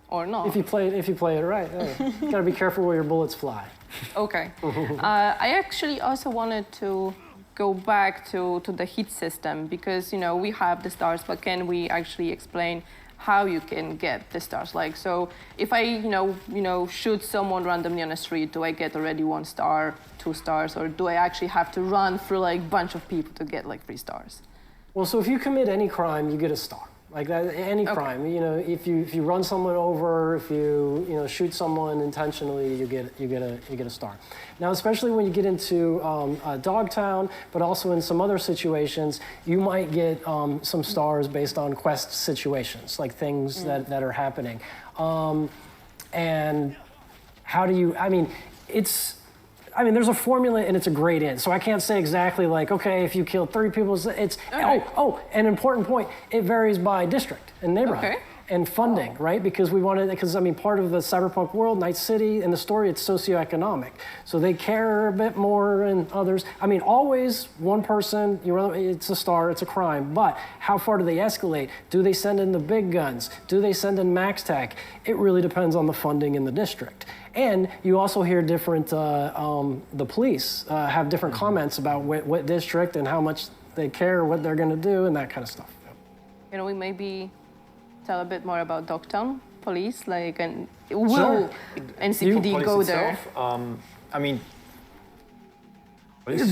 or not? If you play it right, yeah. You gotta be careful where your bullets fly. Okay. I actually also wanted to go back to the hit system, because, you know, we have the stars, but can we actually explain how you can get the stars? Like, so if I, you know, shoot someone randomly on the street, do I get already 1 star, 2 stars, or do I actually have to run through like a bunch of people to get like 3 stars? Well, so if you commit any crime, you get a star. Like that, any crime, you know, if you run someone over, if you shoot someone intentionally, you get a star. Now, especially when you get into Dogtown, but also in some other situations, you might get some stars based on quest situations, like things that are happening. and how do you, there's a formula and it's a gradient. So I can't say exactly like, okay, if you kill 30 people, it's, an important point, it varies by district and neighborhood. Okay. And funding, right? Because part of the cyberpunk world, Night City, and the story, it's socioeconomic. So they care a bit more than others. Always one person, it's a star, it's a crime, but how far do they escalate? Do they send in the big guns? Do they send in max tech? It really depends on the funding in the district. And you also hear different, the police have different comments about what district and how much they care, what they're gonna do, and that kind of stuff. We maybe tell a bit more about Dogtown police, and will NCPD go there? Police is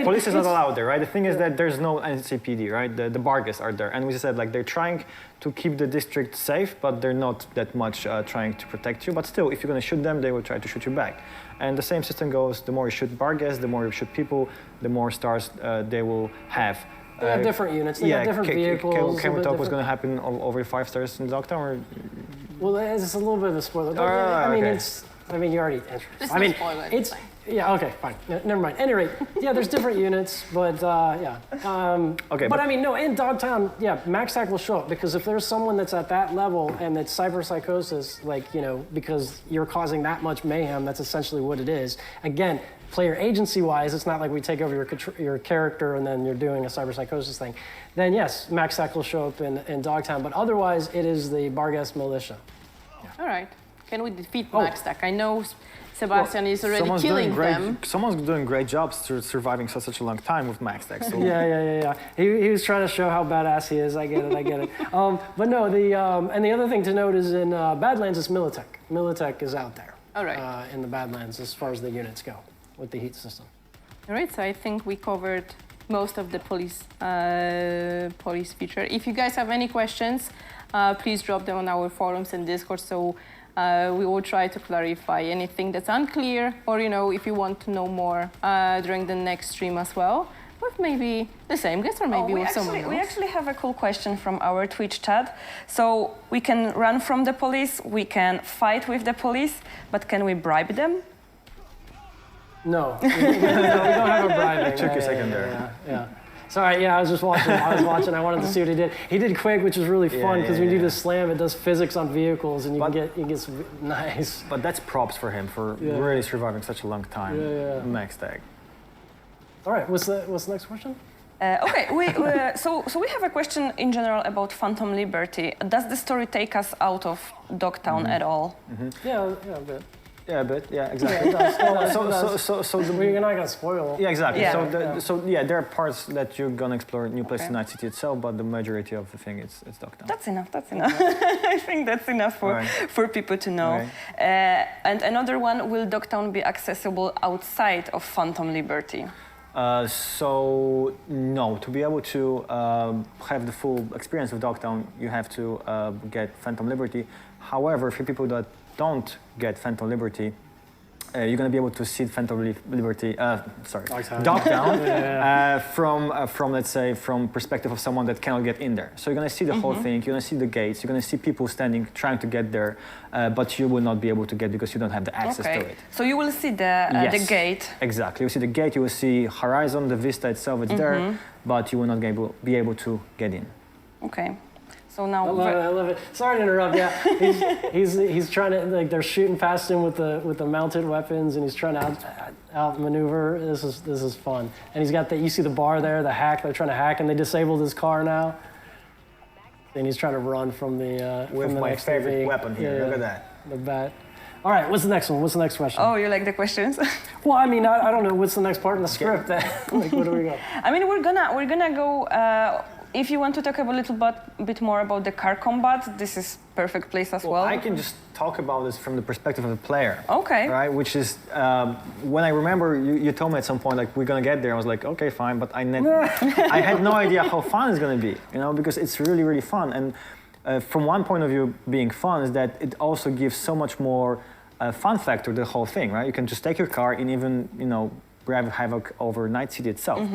police is not allowed there, right? The thing is that there's no NCPD, right? The Bargas are there, and we said they're trying to keep the district safe, but they're not that much trying to protect you. But still, if you're going to shoot them, they will try to shoot you back. And the same system goes: the more you shoot Bargas, the more you shoot people, the more stars they will have. They have different units. They have different vehicles. Can we talk what's going to happen over 5 stars in Dogtown? Or? Well, it's a little bit of a spoiler. You already introduced. It's yeah. Okay, fine. Never mind. At any rate, there's different units, but okay. But in Dogtown, MaxTac will show up because if there's someone that's at that level and it's cyberpsychosis, because you're causing that much mayhem, that's essentially what it is. Again, player agency-wise, it's not like we take over your character and then you're doing a cyberpsychosis thing. Then yes, MaxTac will show up in Dogtown, but otherwise it is the Bargas militia. Yeah. All right. Can we defeat MaxTac? I know Sebastian is already killing them. Someone's doing great jobs surviving such a long time with MaxTac. So. Yeah. He was trying to show how badass he is. I get it. But no, and the other thing to note is in Badlands, it's Militech. Militech is out there. All right. In the Badlands as far as the units go with the heat system. All right, so I think we covered most of the police feature. If you guys have any questions, please drop them on our forums and Discord, so we will try to clarify anything that's unclear, or if you want to know more during the next stream as well, with maybe the same guest or maybe with someone else. We actually have a cool question from our Twitch chat. So we can run from the police, we can fight with the police, but can we bribe them? No, we don't have a bribing. It took a second there. Yeah. Sorry, I was just watching. I wanted to see what he did. He did quick, which is really fun because when you do the slam, it does physics on vehicles, and you can get some nice. But that's props for him for really surviving such a long time. MaxTac. All right, what's the next question? Okay, so we have a question in general about Phantom Liberty. Does the story take us out of Dogtown at all? Yeah, a bit. Yeah, a bit. Yeah, exactly. We're not gonna spoil. Yeah, exactly. Yeah. So there are parts that you're gonna explore new places in Night City itself, but the majority of the thing is Dogtown. That's enough. I think that's enough for people to know. Right. And another one: will Dogtown be accessible outside of Phantom Liberty? So no, to be able to have the full experience of Dogtown, you have to get Phantom Liberty. However, for people that don't get Phantom Liberty, you're going to be able to see Phantom Liberty, Dogtown, from let's say from perspective of someone that cannot get in there. So you're going to see the whole thing. You're going to see the gates. You're going to see people standing trying to get there, but you will not be able to get because you don't have the access to it. So you will see the gate. Exactly. You see the gate. You will see horizon, the vista itself. It's there, but you will not be able to get in. Okay. So now I love it. Sorry to interrupt. Yeah, he's trying to they're shooting past him with the mounted weapons, and he's trying to outmaneuver. This is fun. And he's got you see the bar there, the hack. They're trying to hack, and they disabled his car now. And he's trying to run from the with from the my next favorite TV. weapon here. Look at that. The bat. All right, what's the next one? What's the next question? Oh, you like the questions? Well, I mean, I don't know. What's the next part in the script? Like, where do we go? I mean, we're gonna go. If you want to talk a little bit more about the car combat, this is perfect place as well. I can just talk about this from the perspective of the player. Okay. Right, which is when I remember you told me at some point like we're gonna get there. I was like, okay, fine, but I had no idea how fun it's gonna be, because it's really fun. And from one point of view, being fun is that it also gives so much more fun factor to the whole thing, right? You can just take your car and even wreak havoc over Night City itself.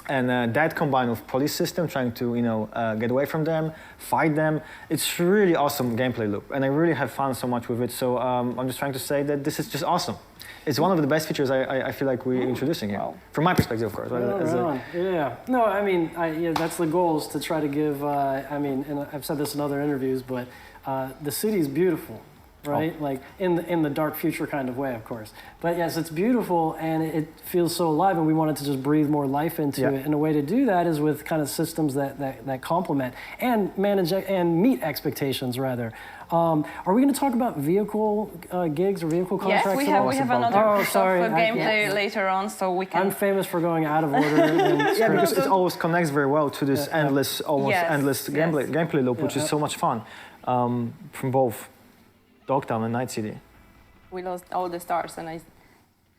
And that combined with police system, trying to get away from them, fight them, it's really awesome gameplay loop. And I really have fun so much with it. So I'm just trying to say that this is just awesome. It's one of the best features I feel like we're introducing here. Wow. From my perspective, of course. Right? Yeah. No, I mean, that's the goal, is to try to give, and I've said this in other interviews, but the city is beautiful, right? Oh. Like in the dark future kind of way, of course. But yes, it's beautiful and it feels so alive, and we wanted to just breathe more life into it. And a way to do that is with kind of systems that complement and manage and meet expectations, rather. Are we going to talk about vehicle gigs or vehicle contracts? Yes, we have another gameplay later on, so we can. I'm famous for going out of order. Yeah, because it always connects very well to this endless gameplay loop, which is so much fun, from both Dogtown and Night City. We lost all the stars, and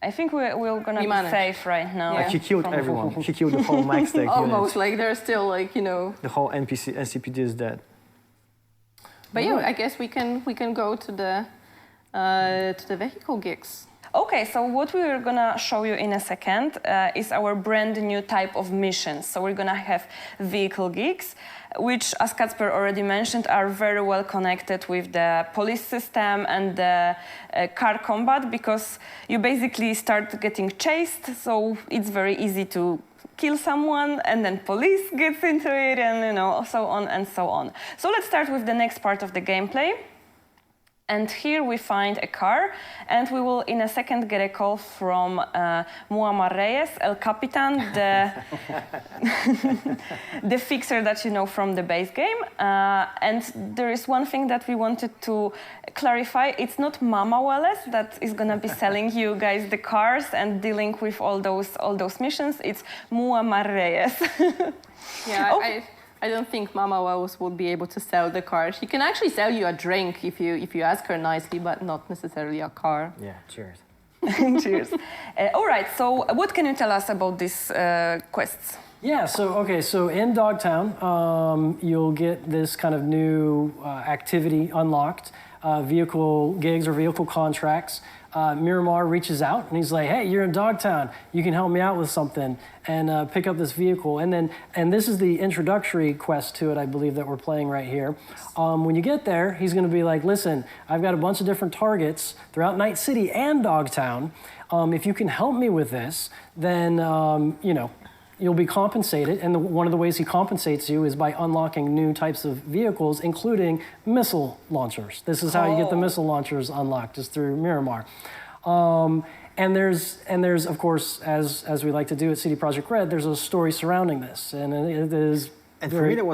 I think we're gonna be safe right now. Yeah. Like he killed everyone. He killed the whole max deck. Almost, like they're still like, The whole NCPD is dead. But yeah, I guess we can go to the vehicle gigs. Okay, so what we're gonna show you in a second is our brand new type of missions. So we're gonna have vehicle gigs, which, as Kacper already mentioned, are very well connected with the police system and the car combat, because you basically start getting chased, so it's very easy to kill someone, and then police gets into it, and so on and so on. So let's start with the next part of the gameplay. And here we find a car, and we will in a second get a call from Muammar Reyes, El Capitan, the fixer that you know from the base game. And there is one thing that we wanted to clarify. It's not Mama Wallace that is gonna be selling you guys the cars and dealing with all those missions. It's Muammar Reyes. Yeah, I don't think Mama Wallace will be able to sell the car. She can actually sell you a drink if you ask her nicely, but not necessarily a car. Yeah, cheers. Cheers. All right, so what can you tell us about these quests? Yeah, so in Dogtown, you'll get this kind of new activity unlocked, vehicle gigs or vehicle contracts. Miramar reaches out and he's like, hey, you're in Dogtown, you can help me out with something and pick up this vehicle. And this is the introductory quest to it, I believe, that we're playing right here. When you get there, he's gonna be like, listen, I've got a bunch of different targets throughout Night City and Dogtown. If you can help me with this, then, you'll be compensated, and one of the ways he compensates you is by unlocking new types of vehicles, including missile launchers. This is how you get the missile launchers unlocked, is through Miramar. And there's of course, as we like to do at CD Projekt Red, there's a story surrounding this, and it is. And for me, it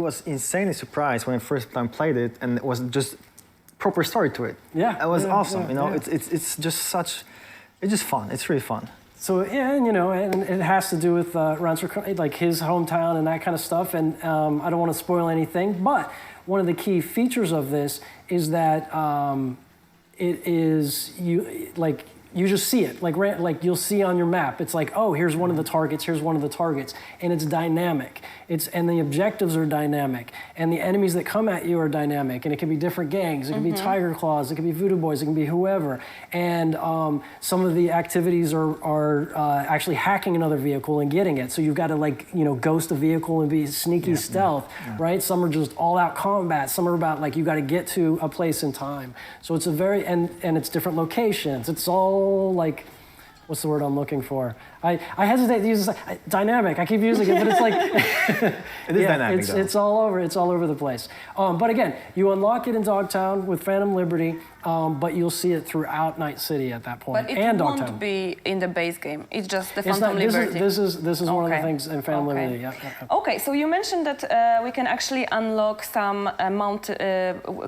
was insanely surprised when I first time played it, and it was just proper story to it. Yeah, it was awesome. It's just it's just fun. It's really fun. So and it has to do with like his hometown and that kind of stuff. And I don't want to spoil anything, but one of the key features of this is that you just see it, like you'll see on your map. It's like, oh, here's one of the targets, here's one of the targets, and it's dynamic. And the objectives are dynamic, and the enemies that come at you are dynamic, and it can be different gangs, it can be Tiger Claws, it can be Voodoo Boys, it can be whoever. And some of the activities are actually hacking another vehicle and getting it. So you've got to ghost a vehicle and be sneaky stealth, right? Some are just all out combat. Some are about you got to get to a place in time. So it's a very, and it's different locations. It's all what's the word I'm looking for? I hesitate to use this, dynamic. I keep using it, but it's like it is dynamic. It's all over. It's all over the place. But again, you unlock it in Dogtown with Phantom Liberty, but you'll see it throughout Night City at that point. But it won't be in the base game. It's just the Phantom Liberty. This is one of the things in Phantom Liberty. Yeah. Okay, so you mentioned that we can actually unlock some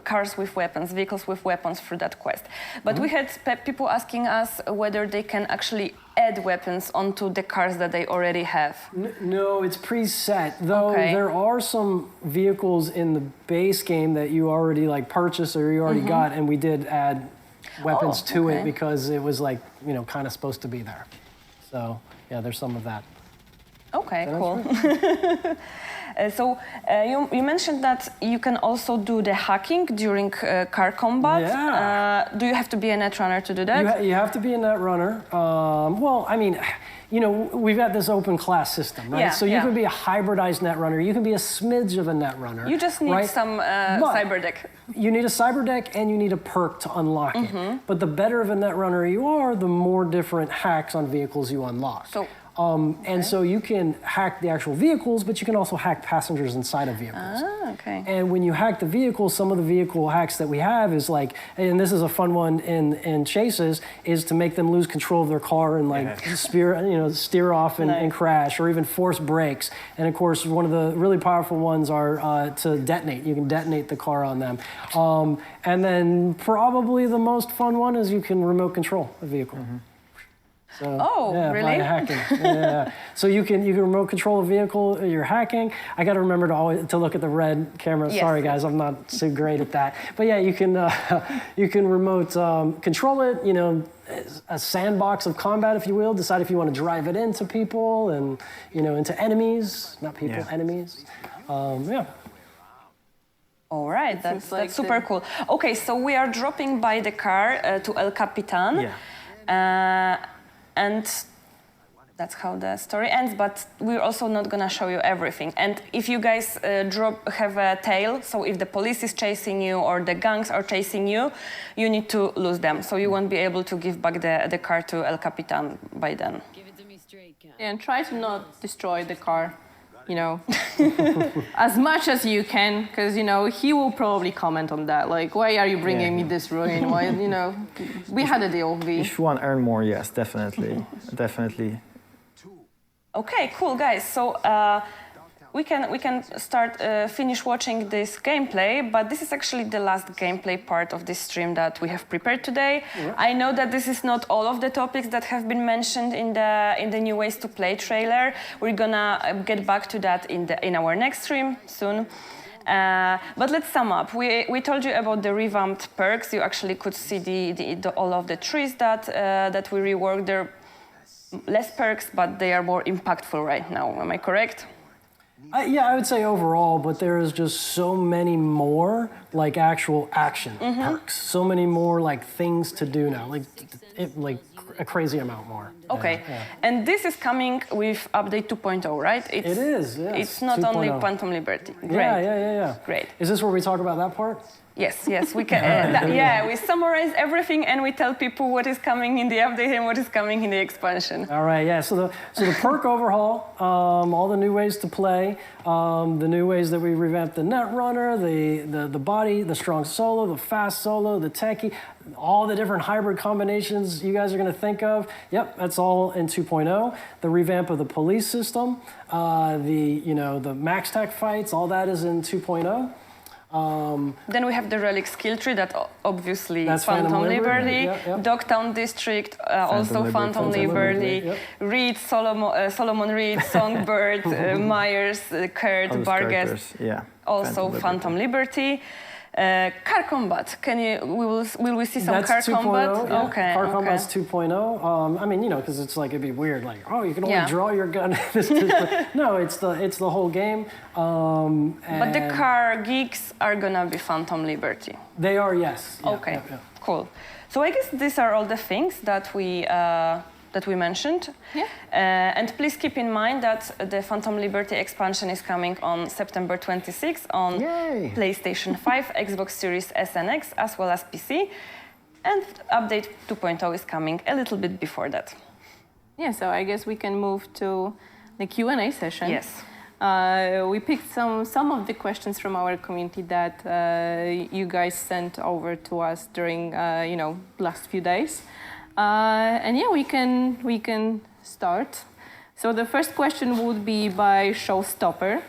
cars with weapons, vehicles with weapons through that quest. But we had people asking us whether they can actually add weapons onto the cars that they already have. No, it's preset. Though there are some vehicles in the base game that you already purchased or you already got, and we did add weapons to it because it was kind of supposed to be there. So yeah, there's some of that. Okay, cool. You mentioned that you can also do the hacking during car combat. Yeah. Do you have to be a netrunner to do that? You have to be a netrunner. Well, I mean, you know, we've got this open class system, right? Yeah, so you can be a hybridized netrunner. You can be a smidge of a netrunner. You just need some cyber deck. You need a cyber deck and you need a perk to unlock it. But the better of a netrunner you are, the more different hacks on vehicles you unlock. So you can hack the actual vehicles, but you can also hack passengers inside of vehicles. Okay. And when you hack the vehicles, some of the vehicle hacks that we have is like, and this is a fun one in chases, is to make them lose control of their car and like steer off and crash, or even force brakes. And of course, one of the really powerful ones are to detonate. You can detonate the car on them. And then probably the most fun one is you can remote control a vehicle. So, really? By hacking. So you can remote control a vehicle. You're hacking. I got to remember to look at the red camera. Yes. Sorry guys, I'm not so great at that. But yeah, you can remote control it. You know, a sandbox of combat, if you will. Decide if you want to drive it into people and into enemies, not people, enemies. All right, that's super cool. Okay, so we are dropping by the car to El Capitan. And that's how the story ends, but we're also not gonna show you everything. And if you guys have a tail, so if the police is chasing you or the gangs are chasing you, you need to lose them. So you won't be able to give back the car to El Capitan by then. Give it to me straight, Cal. And try to not destroy the car, as much as you can, because, he will probably comment on that. Like, why are you bringing me this ruin? Why, we had a deal, V. If you want to earn more, yes, definitely. Definitely. Okay, cool, guys. So we can finish watching this gameplay, but this is actually the last gameplay part of this stream that we have prepared today. I know that this is not all of the topics that have been mentioned in the new ways to play trailer. We're gonna get back to that in our next stream soon. But let's sum up. We told you about the revamped perks. You actually could see all of the trees that we reworked. They're less perks, but they are more impactful right now. Am I correct? Yeah, I would say overall, but there is just so many more like actual action perks. So many more like things to do now, like a crazy amount more. Okay, and this is coming with update 2.0, right? It is, yes. It's not 2.0. Only Phantom Liberty. Great. Yeah. Great. Is this where we talk about that part? Yes, we can. We summarize everything and we tell people what is coming in the update and what is coming in the expansion. All right, yeah. So the perk overhaul, all the new ways to play, the new ways that we revamped the Netrunner, the body, the strong solo, the fast solo, the techie, all the different hybrid combinations you guys are going to think of. Yep, that's all in 2.0. The revamp of the police system, the max tech fights, all that is in 2.0. Then we have the relic skill tree that obviously that's Phantom Liberty, Dogtown District, also Phantom Liberty, Reed, Solomon Reed, Songbird, Myers, Kurt, Barghest, also Phantom Liberty. Car combat. Will we see some car combat? Yeah. Okay. Car combat's 2.0. I mean, because it's like it'd be weird. Like, oh, you can only draw your gun. No, it's the whole game. But the car geeks are gonna be Phantom Liberty. They are, yes. Okay. Cool. So I guess these are all the things that we mentioned. Yeah. And please keep in mind that the Phantom Liberty expansion is coming on September 26th on PlayStation 5, Xbox Series S and X, as well as PC. And update 2.0 is coming a little bit before that. Yeah, so I guess we can move to the Q&A session. Yes. We picked some of the questions from our community that you guys sent over to us during last few days. And yeah, we can start. So the first question would be by Showstopper.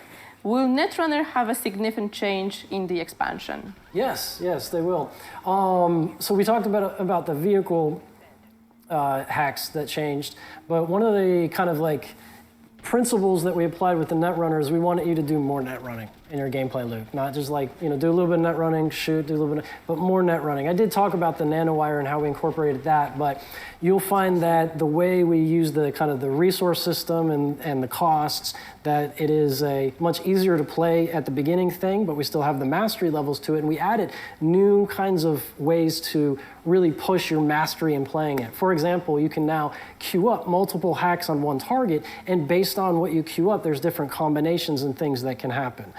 Will Netrunner have a significant change in the expansion? Yes, they will. So we talked about the vehicle hacks that changed, but one of the kind of like principles that we applied with the Netrunner is we wanted you to do more net running. in your gameplay loop. Not just like, do a little bit of net running, shoot, do a little bit, but more net running. I did talk about the nanowire and how we incorporated that, but you'll find that the way we use the kind of the resource system and the costs, that it is a much easier to play at the beginning thing, but we still have the mastery levels to it, and we added new kinds of ways to really push your mastery in playing it. For example, you can now queue up multiple hacks on one target, and based on what you queue up, there's different combinations and things that can happen.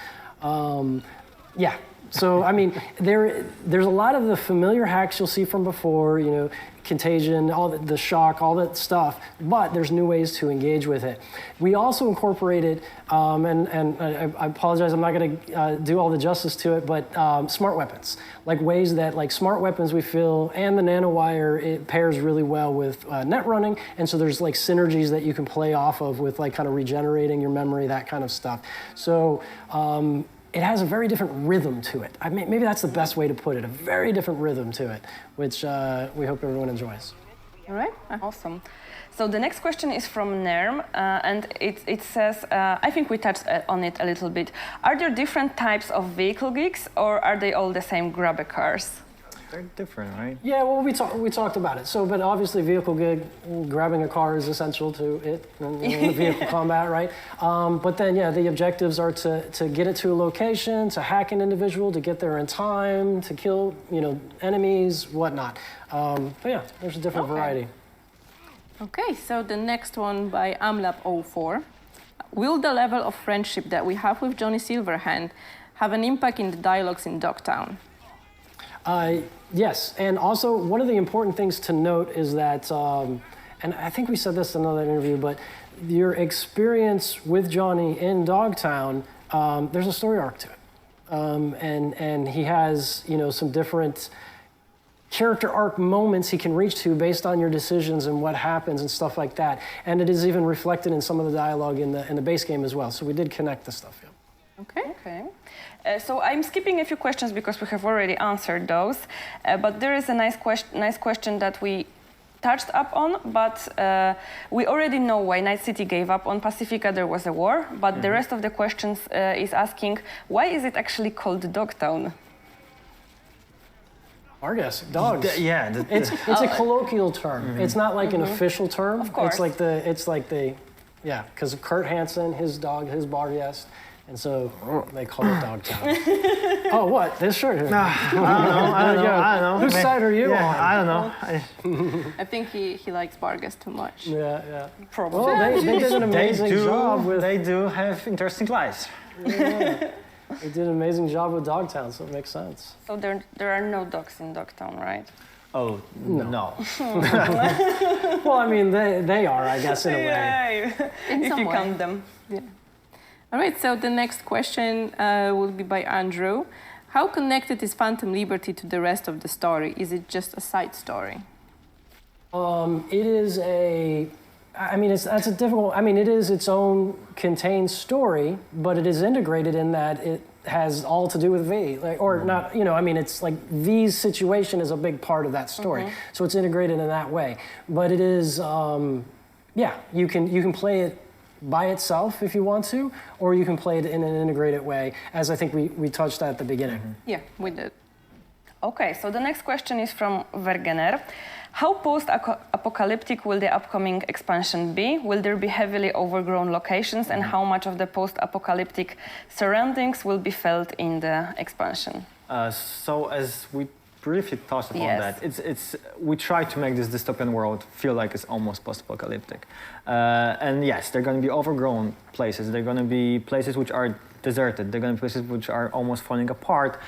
Yeah, so I mean, there's a lot of the familiar hacks you'll see from before, contagion, all the shock, all that stuff, but there's new ways to engage with it. We also incorporated, and I apologize, I'm not gonna do all the justice to it, but smart weapons, like ways that, like smart weapons we feel, and the nanowire, it pairs really well with net running, and so there's like synergies that you can play off of with like kind of regenerating your memory, that kind of stuff. So, it has a very different rhythm to it. Maybe that's the best way to put it, a very different rhythm to it, which we hope everyone enjoys. All right, awesome. So the next question is from Nerm, and it says, I think we touched on it a little bit. Are there different types of vehicle geeks, or are they all the same grabber cars? They're different, right? Yeah, well, we talked about it. So, but obviously, vehicle gig, grabbing a car is essential to it, and the vehicle combat, right? But then, yeah, the objectives are to get it to a location, to hack an individual, to get there in time, to kill, enemies, whatnot. But yeah, there's a different variety. Okay, so the next one by Amlab04. Will the level of friendship that we have with Johnny Silverhand have an impact in the dialogues in Dogtown? Yes, and also one of the important things to note is that, and I think we said this in another interview, but your experience with Johnny in Dogtown, there's a story arc to it. And he has, some different character arc moments he can reach to based on your decisions and what happens and stuff like that. And it is even reflected in some of the dialogue in the base game as well. So we did connect the stuff. Yeah. Okay. So I'm skipping a few questions because we have already answered those. But there is a nice question that we touched up on, but we already know why Night City gave up on Pacifica. There was a war, but the rest of the questions is asking, why is it actually called Dogtown? Our guess, dogs. It's a colloquial term. It's not like an official term. Of course. It's like because of Kurt Hansen, his dog, his Barghest. And so they call it Dogtown. Oh, what? This shirt here? I don't know. Whose side are you on? I don't know. I think he likes Barghest too much. Yeah. Probably. Well, they did an amazing job with... They do have interesting lives. Yeah. They did an amazing job with Dogtown, so it makes sense. So there are no dogs in Dogtown, right? Oh, no. Well, I mean, they are, I guess, in a way. If you count them. Yeah. All right, so the next question will be by Andrew. How connected is Phantom Liberty to the rest of the story? Is it just a side story? It is that's a difficult, it is its own contained story, but it is integrated in that it has all to do with V, not, it's like V's situation is a big part of that story. So it's integrated in that way. But it is, you can play it by itself if you want to, or you can play it in an integrated way, as I think we touched at the beginning. Yeah, we did. Okay, so the next question is from Vergener. How post-apocalyptic will the upcoming expansion be? Will there be heavily overgrown locations, and how much of the post-apocalyptic surroundings will be felt in the expansion? So as we briefly touched upon that, we try to make this dystopian world feel like it's almost post-apocalyptic. And yes, they're going to be overgrown places. They're going to be places which are deserted. They're going to be places which are almost falling apart.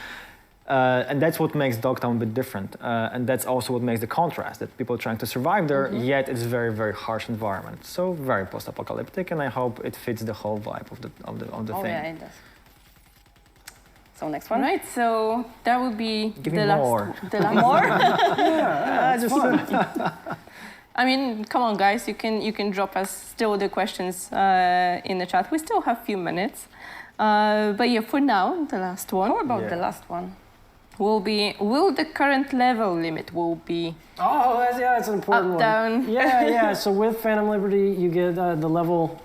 And that's what makes Dogtown a bit different. And that's also what makes the contrast, that people are trying to survive there, yet it's a very, very harsh environment. So very post-apocalyptic, and I hope it fits the whole vibe of the thing. Yeah, it does. So next one. Right, so that would be the last. The last more? I mean, come on, guys, you can drop us still the questions in the chat. We still have a few minutes. But yeah, for now, the last one. How about the last one? Will the current level limit will be that's an important up, down? Yeah. So with Phantom Liberty, you get the level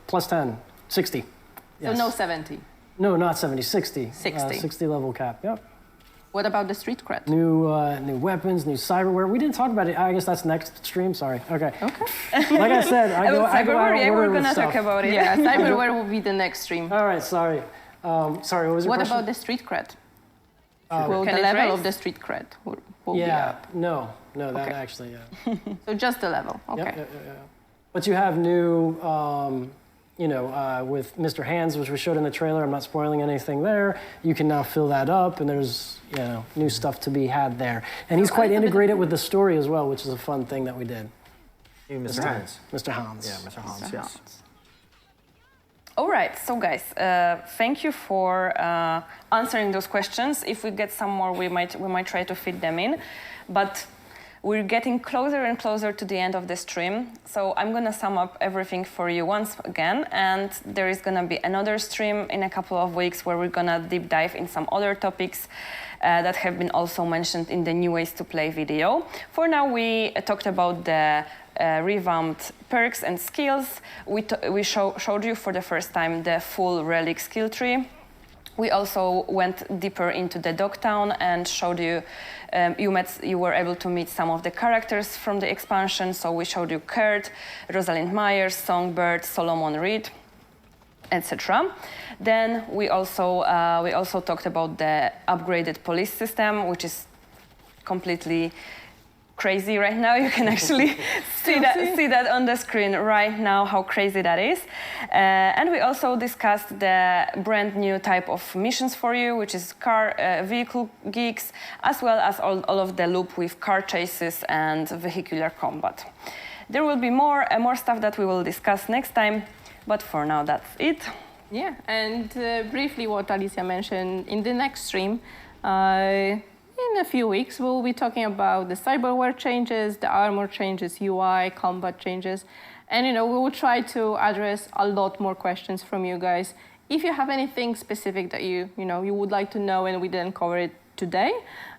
plus 10, 60. So no 70. No, not 70, 60. 60. 60 level cap, yep. What about the street cred? New weapons, new cyberware. We didn't talk about it. I guess that's next stream. Sorry. Okay. Like I said, I go out of order we're gonna with stuff. talk about it. Yeah, cyberware will be the next stream. All right. Sorry. Sorry. What was your What question? about the street cred? Will Can the it level raise? of the street cred will be Yeah. up? No. That Okay. actually. Yeah. So just the level. Okay. Yep. But you have new. With Mr. Hands, which we showed in the trailer, I'm not spoiling anything there. You can now fill that up, and there's new stuff to be had there. And he's quite integrated with the story as well, which is a fun thing that we did. Mr. Hans. Mr. Hans. Yeah, Mr. Hans. Yes. All right, so guys, thank you for answering those questions. If we get some more, we might try to fit them in, but we're getting closer and closer to the end of the stream. So I'm gonna sum up everything for you once again, and there is gonna be another stream in a couple of weeks where we're gonna deep dive in some other topics that have been also mentioned in the New Ways to Play video. For now, we talked about the revamped perks and skills. We showed you for the first time the full relic skill tree. We also went deeper into the Dogtown and showed you, you were able to meet some of the characters from the expansion. So we showed you Kurt, Rosalind Myers, Songbird, Solomon Reed, etc. Then we also talked about the upgraded police system, which is completely crazy right now. You can actually see that on the screen right now, how crazy that is. And we also discussed the brand new type of missions for you, which is vehicle geeks, as well as all of the loop with car chases and vehicular combat. There will be more stuff that we will discuss next time, but for now that's it. Yeah, and briefly what Alicia mentioned, in the next stream, in a few weeks, we'll be talking about the cyberware changes, the armor changes, UI, combat changes, and we will try to address a lot more questions from you guys. If you have anything specific that you would like to know and we didn't cover it today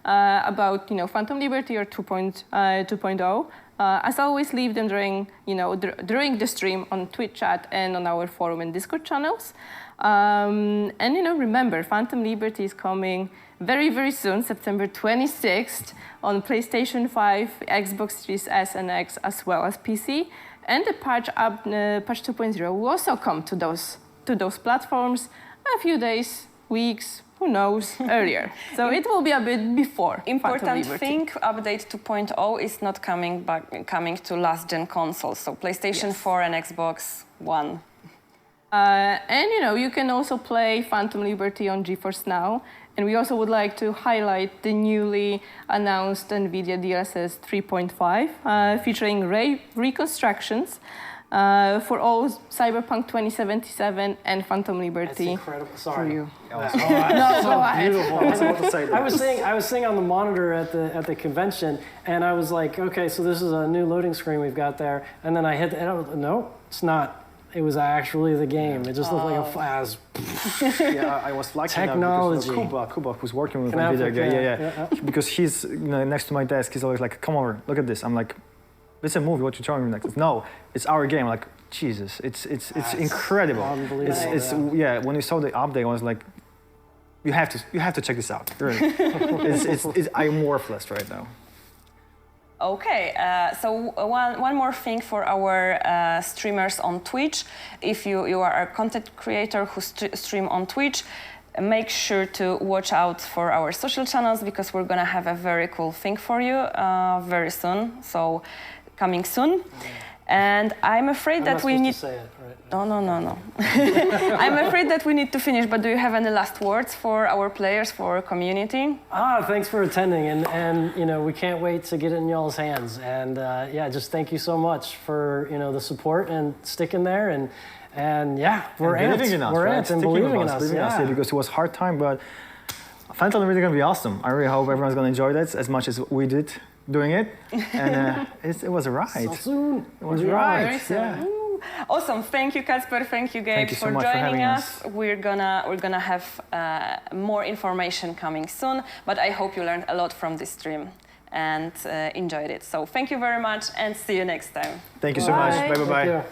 about Phantom Liberty or 2.0, as always, leave them during the stream on Twitch chat and on our forum and Discord channels. And remember, Phantom Liberty is coming very, very soon, September 26th, on PlayStation 5, Xbox Series S and X, as well as PC. And the patch 2.0 will also come to those platforms a few days, weeks, who knows, earlier. So it will be a bit before. Important thing, update 2.0 is not coming to last-gen consoles, so PlayStation 4 and Xbox One. And you can also play Phantom Liberty on GeForce Now. And we also would like to highlight the newly announced NVIDIA DLSS 3.5, featuring reconstructions for all Cyberpunk 2077 and Phantom Liberty. That's incredible. Sorry. For you. Beautiful. I was seeing on the monitor at the convention, and I was like, okay, so this is a new loading screen we've got there, and then I hit, and I was, no, it's not. It was actually the game. It just looked like a flash. Yeah, I was lucky technology. Enough because Kuba who's working with NVIDIA guy. Yeah. Because he's next to my desk. He's always like, "Come over, look at this." I'm like, "It's a movie. What you showing me next?" No, it's our game. I'm like, Jesus, it's incredible. Unbelievable. When we saw the update, I was like, you have to check this out. Really, I'm worthless right now. Okay, so one more thing for our streamers on Twitch. If you are a content creator who stream on Twitch, make sure to watch out for our social channels, because we're gonna have a very cool thing for you very soon. So coming soon. And I'm afraid that we need... Say it, right? No. I'm afraid that we need to finish, but do you have any last words for our players, for our community? Thanks for attending, and we can't wait to get it in y'all's hands. And just thank you so much for the support and sticking there, and we're believing in us, we're right? and believing in us, because it was a hard time, but Phantom really gonna be awesome. I really hope everyone's gonna enjoy that as much as we did doing it, and it was a ride. So soon. It was a ride. Yeah. Awesome. Thank you, Kasper. Thank you, Gabe, so for much joining for us. We're gonna have more information coming soon, but I hope you learned a lot from this stream and enjoyed it. So thank you very much, and see you next time. Thank you so much. Bye. Thank you.